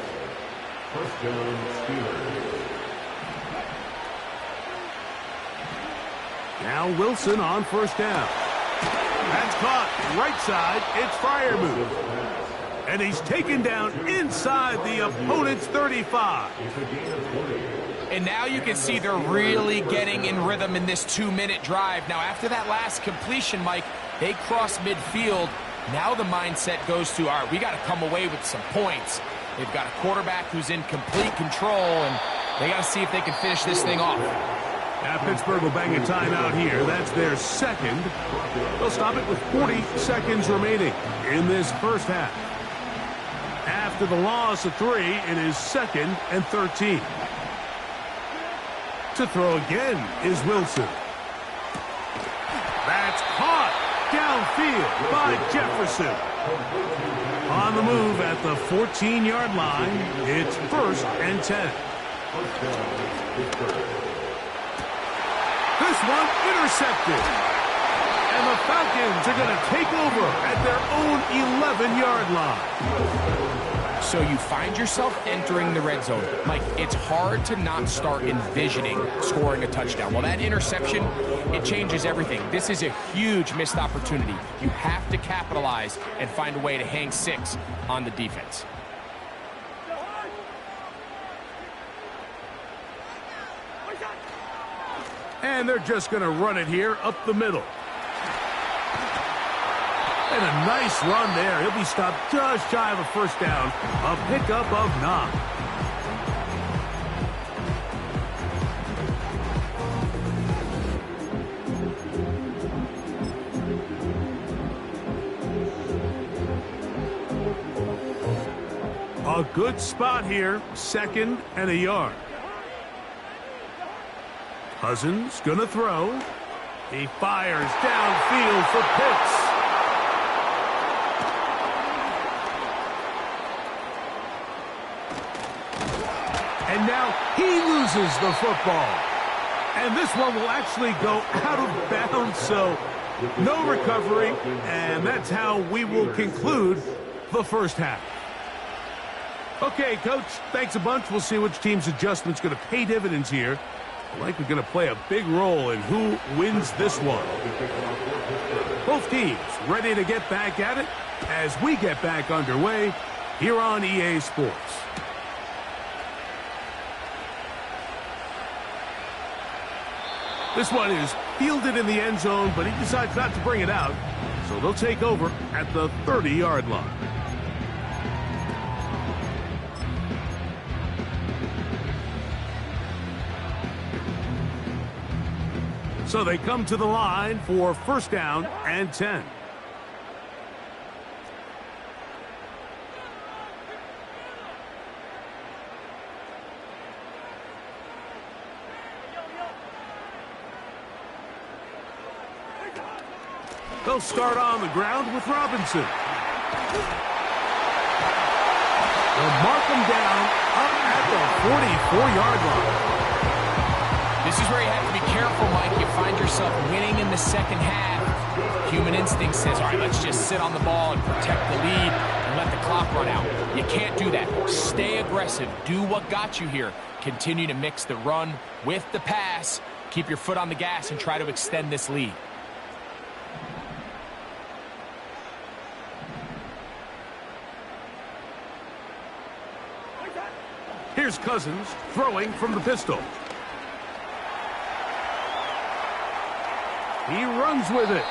1st down, Steelers. Now Wilson on 1st down. That's caught. Right side. It's Freiermuth. And he's taken down inside the opponent's 35. And now you can see they're really getting in rhythm in this 2-minute drive. Now, after that last completion, Mike, they cross midfield. Now the mindset goes to, all right, we got to come away with some points. They've got a quarterback who's in complete control, and they got to see if they can finish this thing off. Now Pittsburgh will bang a timeout here. That's their second. They'll stop it with 40 seconds remaining in this first half. After the loss of 3, it is 2nd and 13. To throw again is Wilson. That's caught downfield by Jefferson. On the move at the 14-yard line, it's 1st and 10. This one intercepted. And the Falcons are going to take over at their own 11-yard line. So you find yourself entering the red zone. Mike, it's hard to not start envisioning scoring a touchdown. Well, that interception, it changes everything. This is a huge missed opportunity. You have to capitalize and find a way to hang 6 on the defense. And they're just going to run it here up the middle. And a nice run there. He'll be stopped just shy of a 1st down. A pickup of 9. A good spot here. 2nd and a yard. Cousins gonna throw. He fires downfield for Pitts. And now he loses the football. And this one will actually go out of bounds, so no recovery. And that's how we will conclude the first half. Okay, Coach, thanks a bunch. We'll see which team's adjustment's going to pay dividends here. Likely going to play a big role in who wins this one. Both teams ready to get back at it as we get back underway here on EA Sports. This one is fielded in the end zone, but he decides not to bring it out. So they'll take over at the 30-yard line. So they come to the line for 1st down and 10. They'll start on the ground with Robinson. They'll mark him down up at the 44-yard line. This is where you have to be careful, Mike. You find yourself winning in the second half. Human instinct says, all right, let's just sit on the ball and protect the lead and let the clock run out. You can't do that. Stay aggressive. Do what got you here. Continue to mix the run with the pass. Keep your foot on the gas and try to extend this lead. Here's Cousins throwing from the pistol. He runs with it.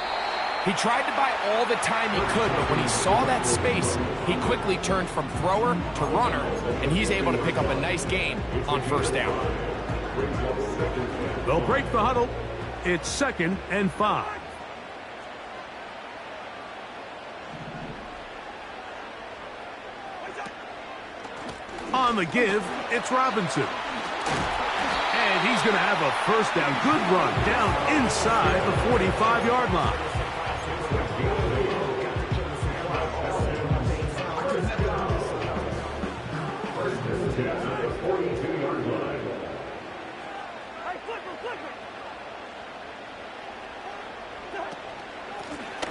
He tried to buy all the time he could, but when he saw that space, he quickly turned from thrower to runner, and he's able to pick up a nice gain on 1st down. They'll break the huddle. It's 2nd and 5. On the give, it's Robinson. And he's going to have a first down. Good run down inside the 45-yard line.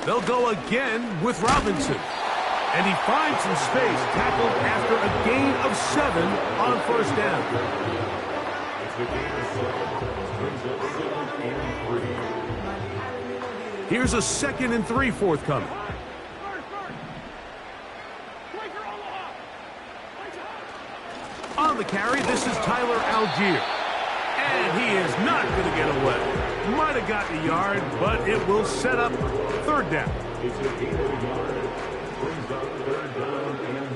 They'll go again with Robinson. And he finds some space, tackled after a gain of 7 on first down. Here's a 2nd and 3 forthcoming. On the carry, this is Tyler Algier. And he is not going to get away. Might have gotten a yard, but it will set up 3rd down. It's a gain of a yard. Brings up 3rd down and 2.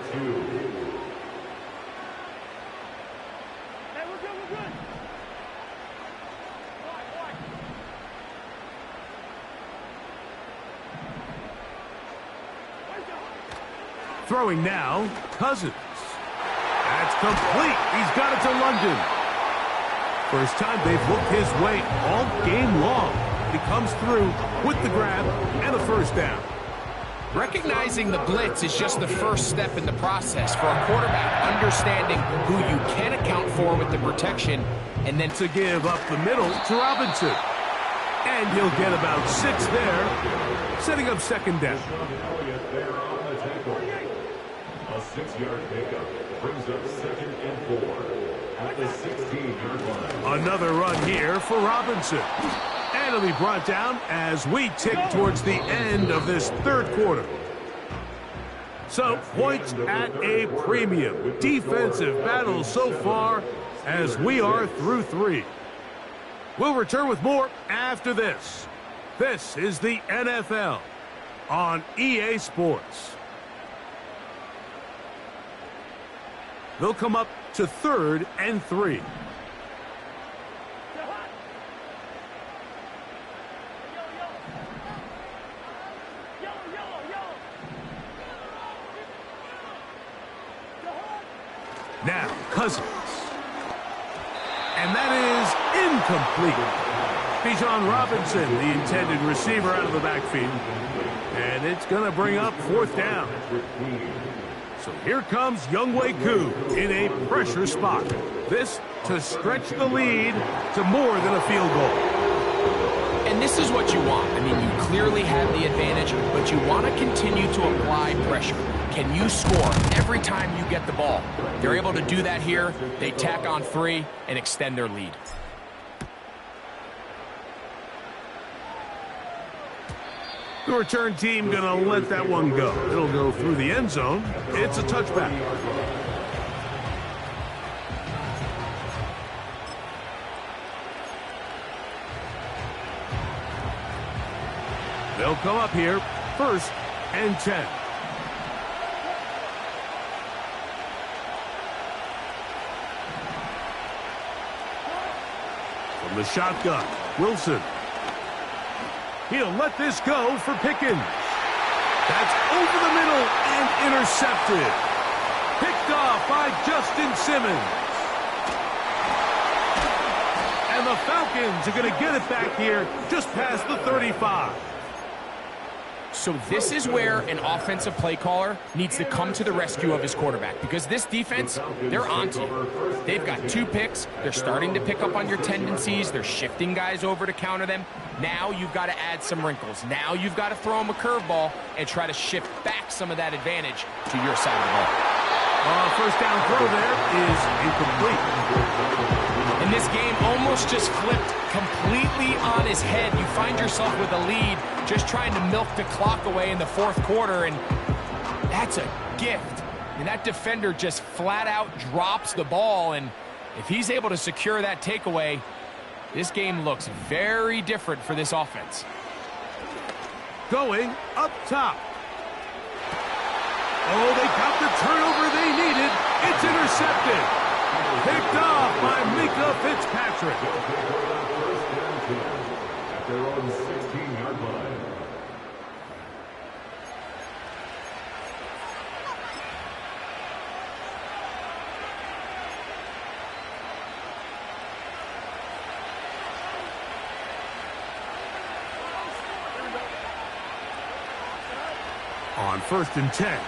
Hey, we're good, we're good. Throwing now, Cousins. That's complete. He's got it to London. First time they've looked his way all game long. He comes through with the grab and a first down. Recognizing the blitz is just the first step in the process for a quarterback, understanding who you can account for with the protection, and then to give up the middle to Robinson. And he'll get about 6 there, setting up 2nd down. A 6-yard pickup brings up 2nd and 4 at the 16-yard line. Another run here for Robinson. And it'll be brought down as we tick towards the end of this 3rd quarter. So, points at a premium. Defensive battle so far as we are through 3. We'll return with more after this. This is the NFL on EA Sports. They'll come up to 3rd and 3. Now, Cousins. And that is incomplete. Bijan Robinson, the intended receiver, out of the backfield. And it's going to bring up 4th down. So here comes Younghoe Koo in a pressure spot. This to stretch the lead to more than a field goal. And this is what you want. I mean, you clearly have the advantage, but you want to continue to apply pressure. Can you score every time you get the ball? They're able to do that here. They tack on 3 and extend their lead. The return team going to let that one go. It'll go through the end zone. It's a touchback. They'll come up here, 1st and 10. From the shotgun, Wilson. He'll let this go for Pickens. That's over the middle and intercepted. Picked off by Justin Simmons. And the Falcons are going to get it back here just past the 35. So this is where an offensive play caller needs to come to the rescue of his quarterback, because this defense, they're onto you. They've got 2 picks. They're starting to pick up on your tendencies. They're shifting guys over to counter them. Now you've got to add some wrinkles. Now you've got to throw them a curveball and try to shift back some of that advantage to your side of the ball. First down throw there is incomplete. And this game almost just flipped completely on his head. You find yourself with a lead, just trying to milk the clock away in the 4th quarter, and that's a gift. I mean, that defender just flat out drops the ball, and if he's able to secure that takeaway, this game looks very different for this offense. Going up top. Oh, they got the turnover they needed. It's intercepted. Picked off by Mika Fitzpatrick. At their own 16-yard line. On 1st and 10,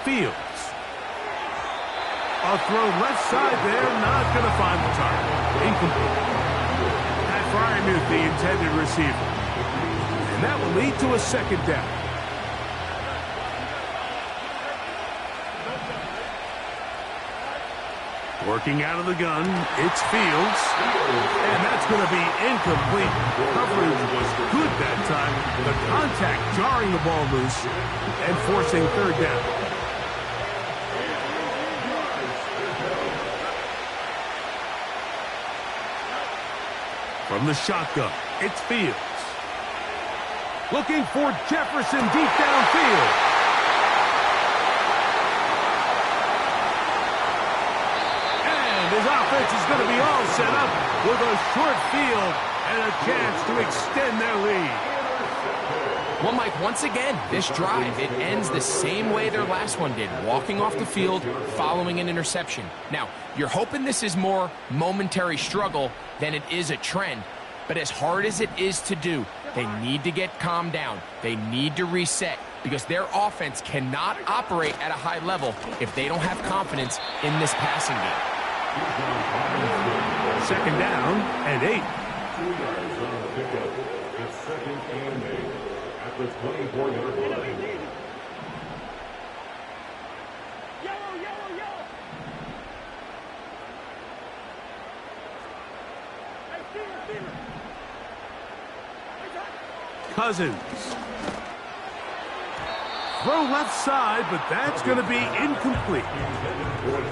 Fields. A throw left side there, not going to find the target. Incomplete. Pat Fryermuth, the intended receiver. And that will lead to a 2nd down. Working out of the gun, it's Fields. And that's going to be incomplete. Coverage was good that time. The contact jarring the ball loose and forcing 3rd down. From the shotgun, it's Fields. Looking for Jefferson deep downfield. His offense is going to be all set up with a short field and a chance to extend their lead. Well, Mike, once again, this drive, it ends the same way their last one did, walking off the field, following an interception. Now, you're hoping this is more momentary struggle than it is a trend, but as hard as it is to do, they need to get calmed down. They need to reset because their offense cannot operate at a high level if they don't have confidence in this passing game. 2nd down and 8. 2 yards on the pickup. It's 2nd and 8 at the 24-yard line. Yellow. Hey, Steven. Cousins. Throw left side, but that's going to be incomplete.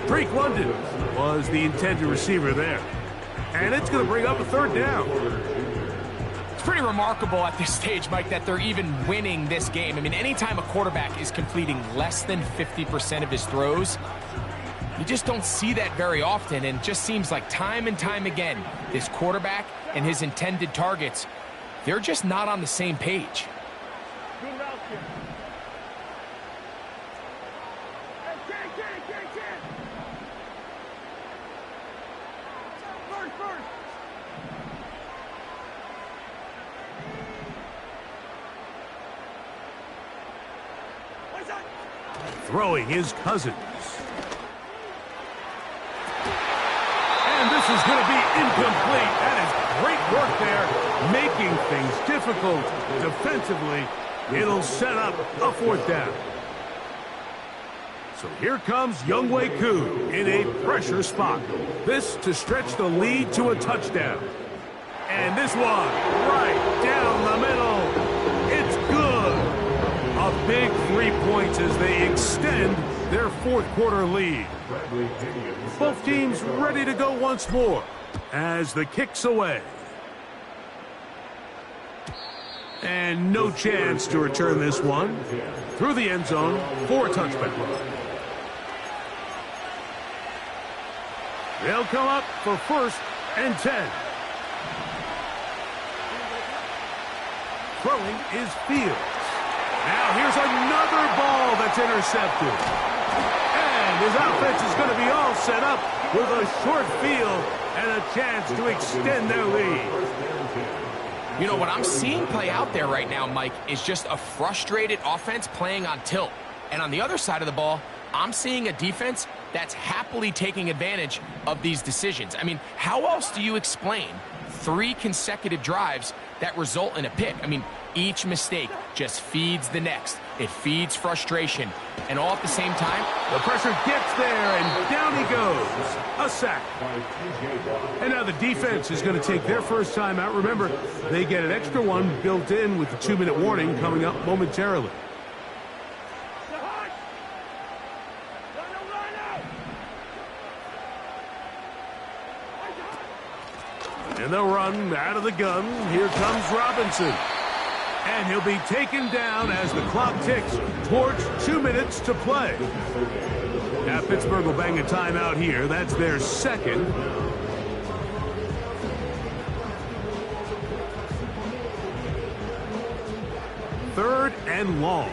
Drake London was the intended receiver there. And it's going to bring up a 3rd down. It's pretty remarkable at this stage, Mike, that they're even winning this game. I mean, anytime a quarterback is completing less than 50% of his throws, you just don't see that very often. And it just seems like time and time again, this quarterback and his intended targets, they're just not on the same page. Throwing his Cousins. And this is going to be incomplete. That is great work there, making things difficult defensively. It'll set up a 4th down. So here comes Younghoe Koo in a pressure spot. This to stretch the lead to a touchdown. And this one right down the middle. It's good. A big 3 points as they extend their 4th quarter lead. Both teams ready to go once more as the kick's away. And no chance to return this one through the end zone for a touchback. They'll come up for 1st and 10. Throwing is Fields. Now here's another ball that's intercepted. And his offense is going to be all set up with a short field and a chance to extend their lead. You know, what I'm seeing play out there right now, Mike, is just a frustrated offense playing on tilt. And on the other side of the ball, I'm seeing a defense that's happily taking advantage of these decisions. I mean, how else do you explain 3 consecutive drives that result in a pick? I mean, each mistake just feeds the next. It feeds frustration. And all at the same time, the pressure gets there, and down he goes. A sack. And now the defense is going to take their first time out. Remember, they get an extra one built in with the 2-minute warning coming up momentarily. And they'll run out of the gun. Here comes Robinson. And he'll be taken down as the clock ticks towards 2 minutes to play. Now Pittsburgh will bang a timeout here. That's their 2nd. Third and long.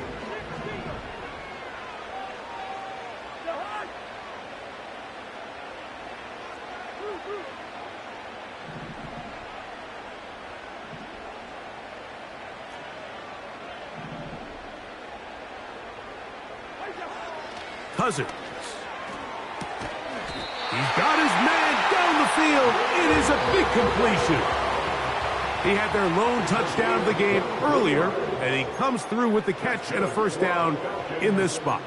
Cousins. He's got his man down the field. It is a big completion. He had their lone touchdown of the game earlier, and he comes through with the catch and a first down in this spot.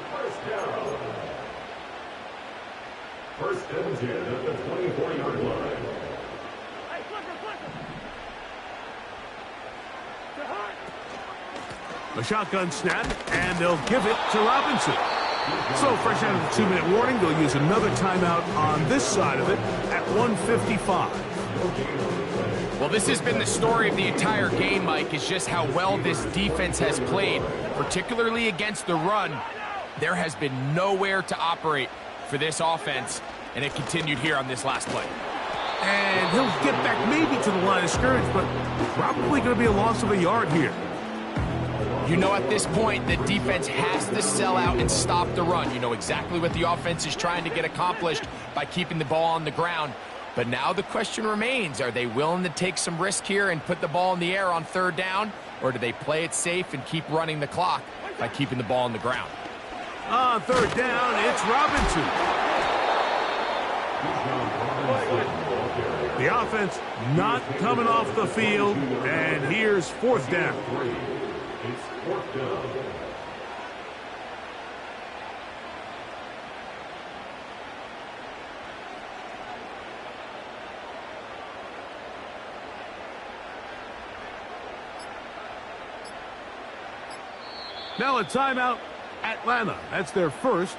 First and 10 at the 24-yard line. A shotgun snap, and they'll give it to Robinson. So, fresh out of the 2-minute warning, they'll use another timeout on this side of it at 1:55. Well, this has been the story of the entire game, Mike, is just how well this defense has played, particularly against the run. There has been nowhere to operate for this offense, and it continued here on this last play. And he'll get back maybe to the line of scrimmage, but probably going to be a loss of a yard here. You know, at this point, the defense has to sell out and stop the run. You know exactly what the offense is trying to get accomplished by keeping the ball on the ground. But now the question remains, are they willing to take some risk here and put the ball in the air on third down? Or do they play it safe and keep running the clock by keeping the ball on the ground? On third down, it's Robinson. The offense not coming off the field, and here's fourth down. It's fourth down. Now a timeout, Atlanta. That's their first.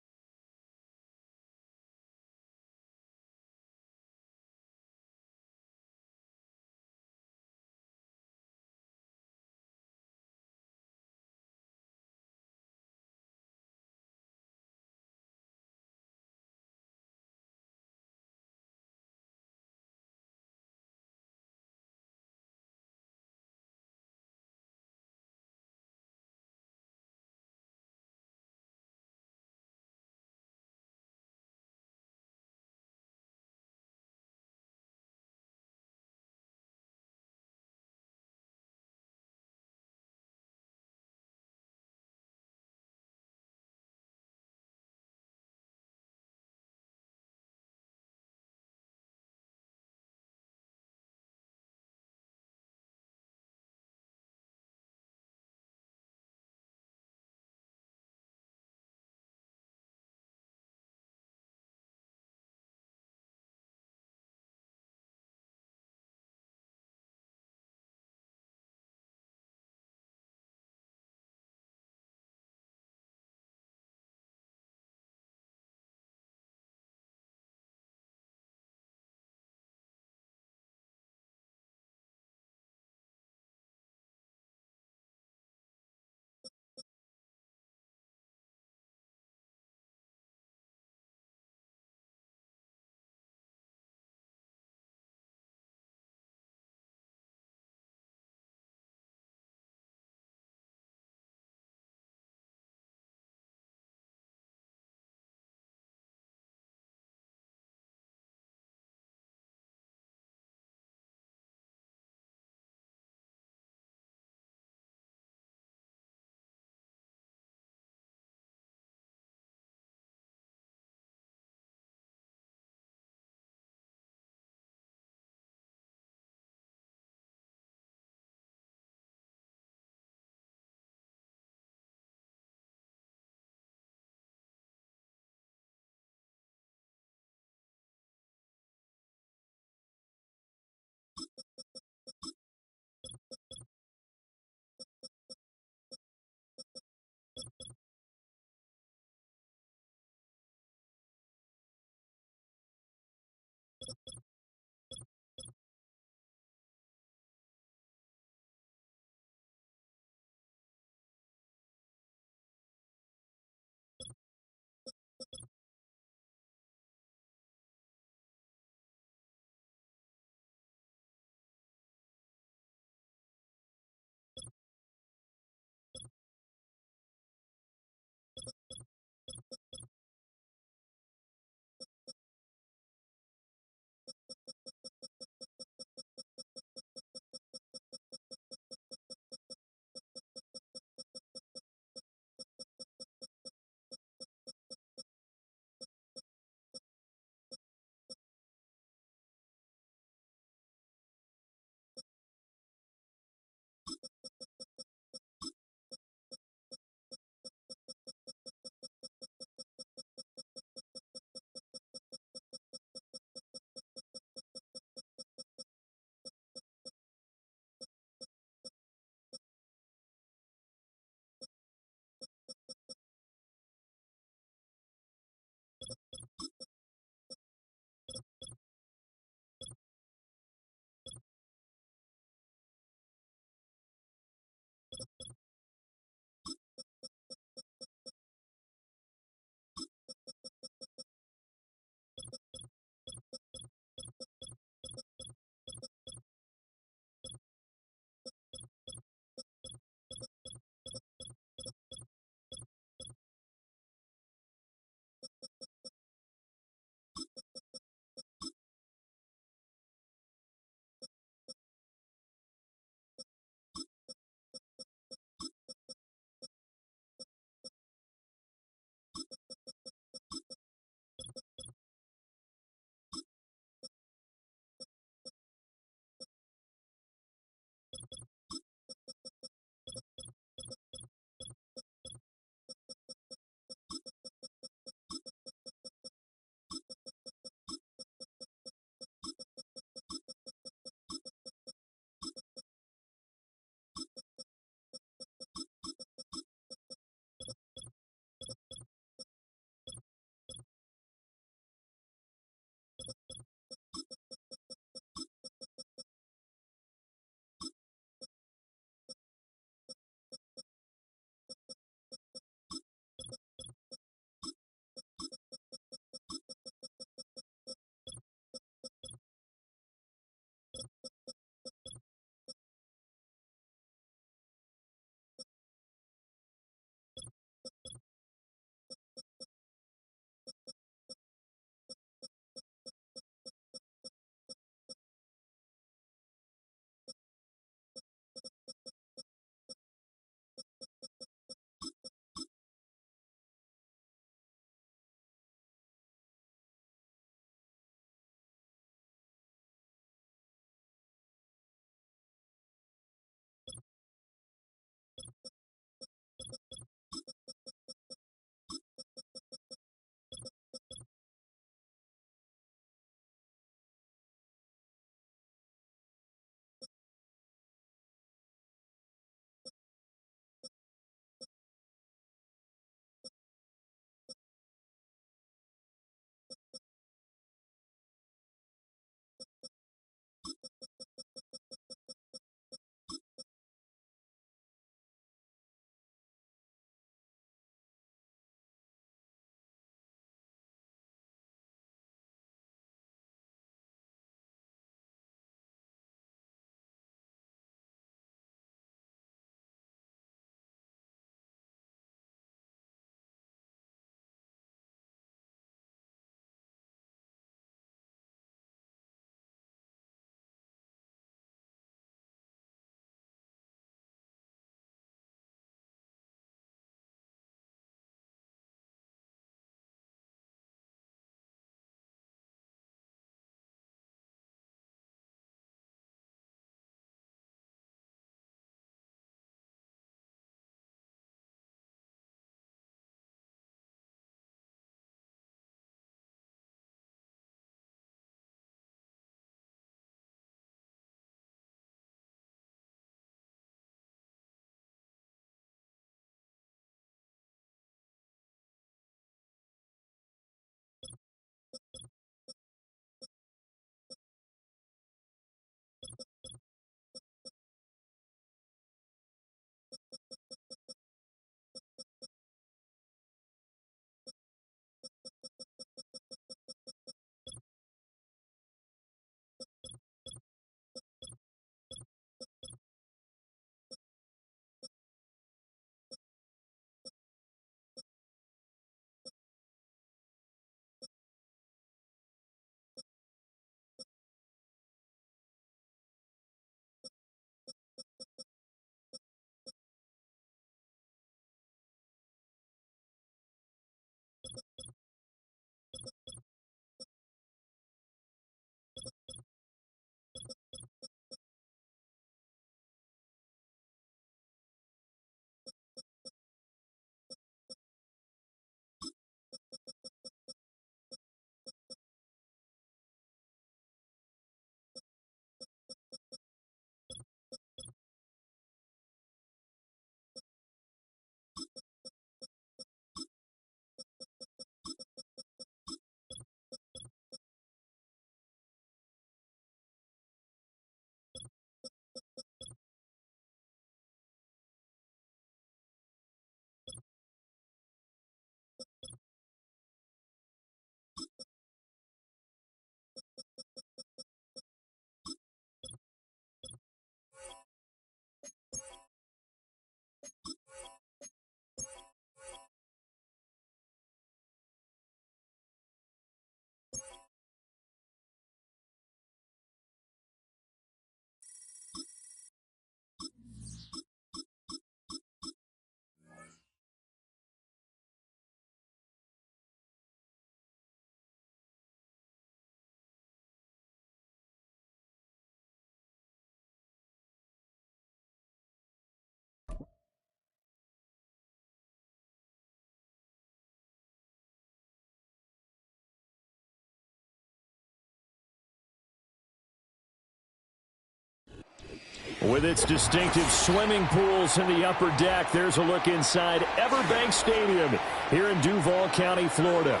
With its distinctive swimming pools in the upper deck, there's a look inside Everbank Stadium here in Duval County, Florida.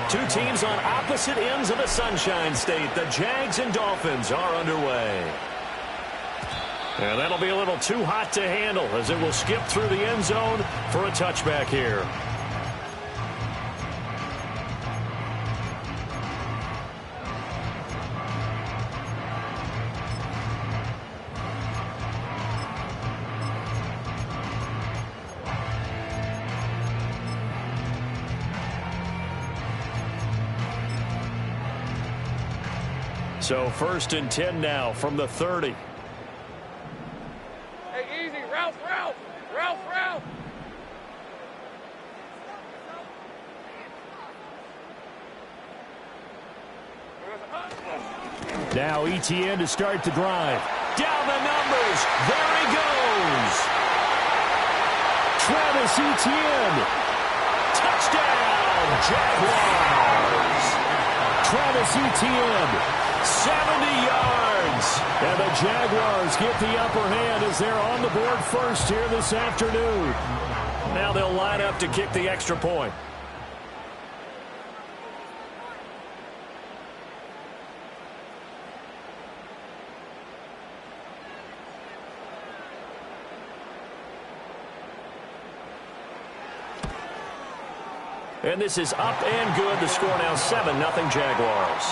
Two teams on opposite ends of the Sunshine State. The Jags and Dolphins are underway. And that'll be a little too hot to handle as it will skip through the end zone for a touchback here. So 1st and 10 now from the 30. Hey, easy. Ralph. Now ETN to start the drive. Down the numbers. There he goes. Travis Etienne. Touchdown, Jaguars. Travis Etienne. 70 yards. And the Jaguars get the upper hand as they're on the board first here this afternoon. Now they'll line up to kick the extra point. And this is up and good. The score now 7-0 Jaguars.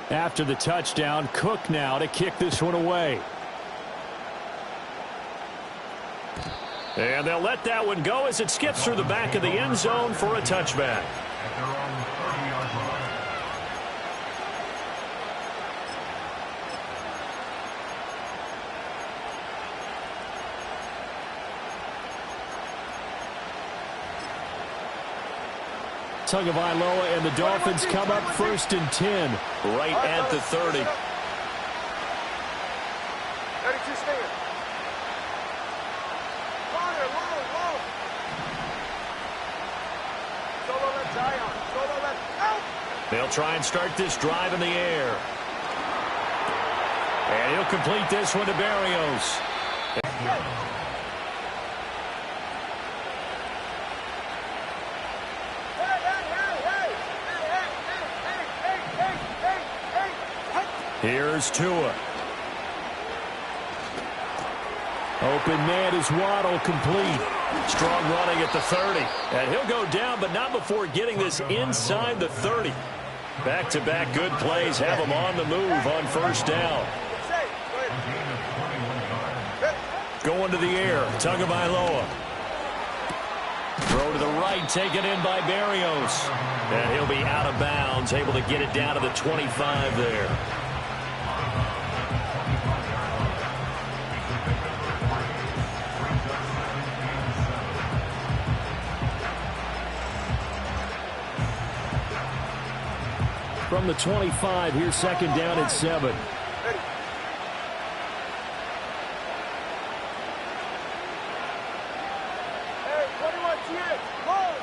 After the touchdown, Cook now to kick this one away. And they'll let that one go as it skips through the back of the end zone for a touchback. Tagovailoa and the Dolphins come up 1st and 10. Right at the 30. 32 stand. Low. Solo left Zion. Solo left out. They'll try and start this drive in the air. And he'll complete this one to Berrios. Here's Tua. Open man is Waddle, complete. Strong running at the 30. And he'll go down, but not before getting this inside the 30. Back-to-back good plays have him on the move on 1st down. Going to the air, Tagovailoa. Throw to the right, taken in by Berrios. And he'll be out of bounds, able to get it down to the 25 there. From the 25, here's 2nd down at 7. Hey, 21 TX. Low.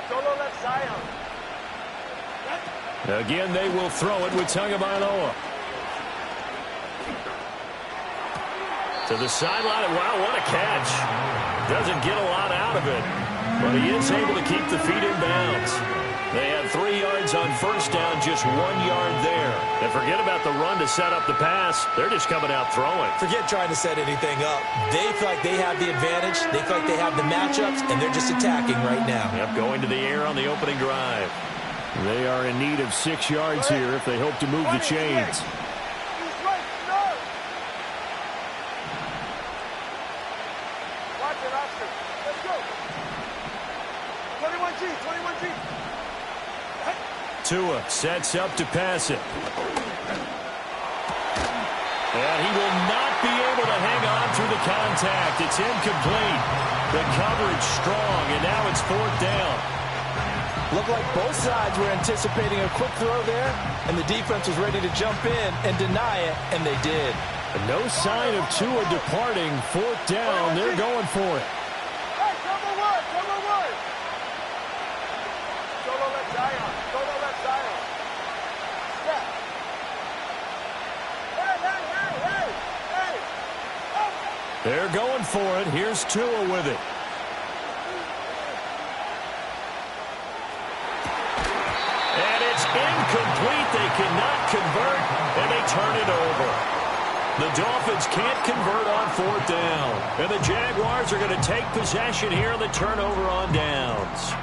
Solo left Zion. Again, they will throw it with Tagovailoa. To the sideline. Wow, what a catch. Doesn't get a lot out of it, but he is able to keep the feet in bounds. They had 3 yards on 1st down, just 1 yard there. And forget about the run to set up the pass. They're just coming out throwing. Forget trying to set anything up. They feel like they have the advantage. They feel like they have the matchups, and they're just attacking right now. Yep, going to the air on the opening drive. They are in need of 6 yards here if they hope to move the chains. 21G, 21G. Tua sets up to pass it. And he will not be able to hang on through the contact. It's incomplete. The coverage strong, and now it's 4th down. Looked like both sides were anticipating a quick throw there, and the defense was ready to jump in and deny it, and they did. No sign of Tua departing. 4th down. They're going for it. Hey, double word, double word. Solo left Zion, solo left Zion. Step. Hey. They're going for it. Here's Tua with it. And it's incomplete. They cannot convert, and they turn it over. The Dolphins can't convert on 4th down. And the Jaguars are going to take possession here on the turnover on downs.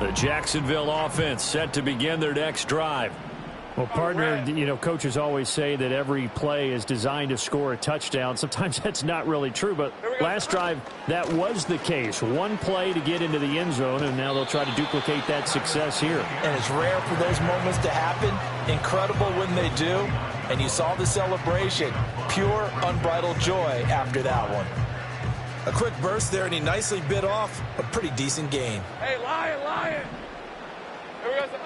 The Jacksonville offense set to begin their next drive. Well, partner, coaches always say that every play is designed to score a touchdown. Sometimes that's not really true, but last drive, that was the case. One play to get into the end zone, and now they'll try to duplicate that success here. And it's rare for those moments to happen. Incredible when they do. And you saw the celebration. Pure, unbridled joy after that one. A quick burst there, and he nicely bit off a pretty decent gain. Hey, Lion. Here we go.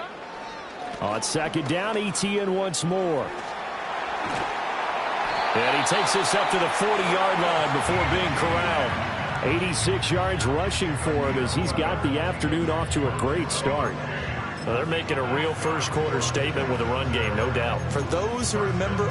On 2nd down, ETN once more. And he takes this up to the 40-yard line before being corralled. 86 yards rushing for him as he's got the afternoon off to a great start. Well, they're making a real first-quarter statement with a run game, no doubt. For those who remember...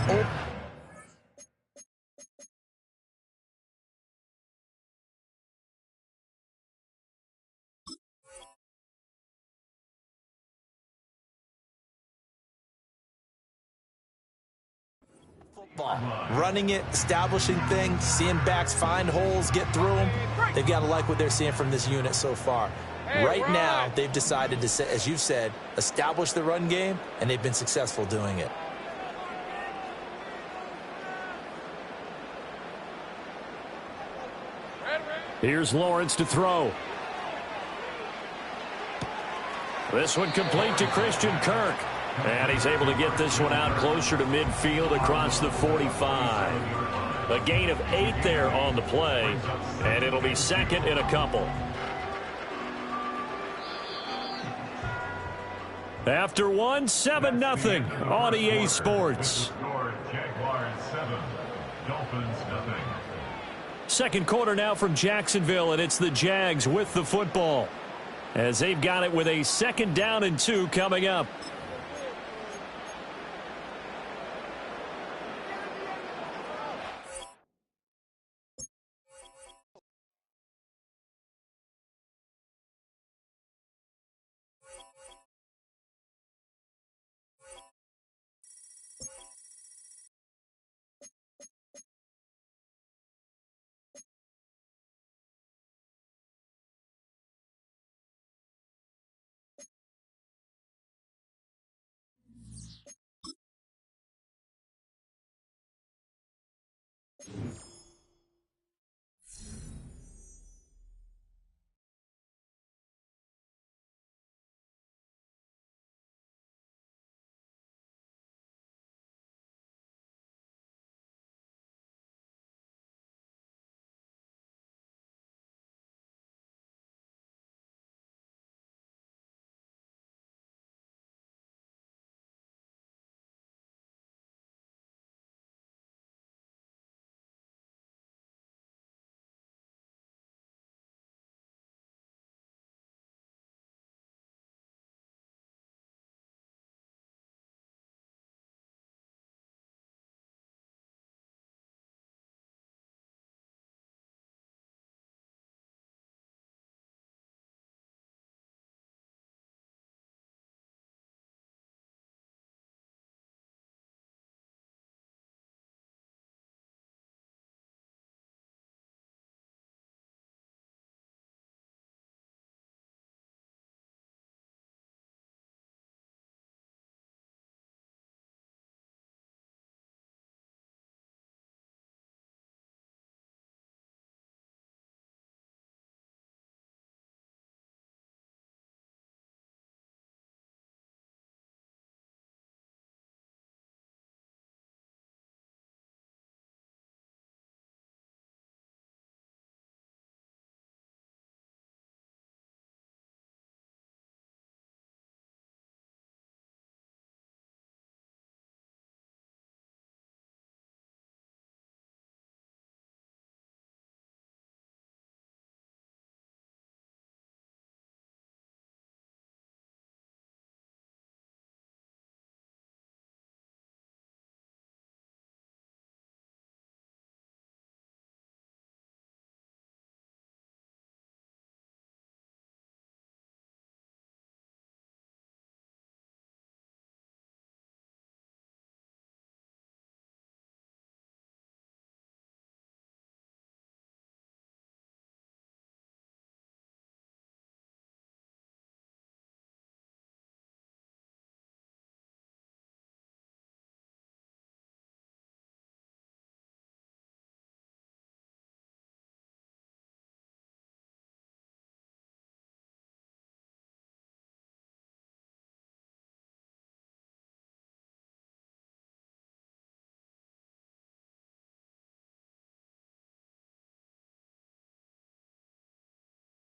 running it, establishing things, seeing backs find holes, get through them. They've got to like what they're seeing from this unit so far. Right now, they've decided to, as you've said, establish the run game, and they've been successful doing it. Here's Lawrence to throw. This one complete to Christian Kirk. And he's able to get this one out closer to midfield across the 45. A gain of 8 there on the play, and it'll be 2nd and a couple. After 7-0 on EA Sports. Jaguars 7, Dolphins 0. Second quarter now from Jacksonville, and it's the Jags with the football as they've got it with a 2nd down and 2 coming up.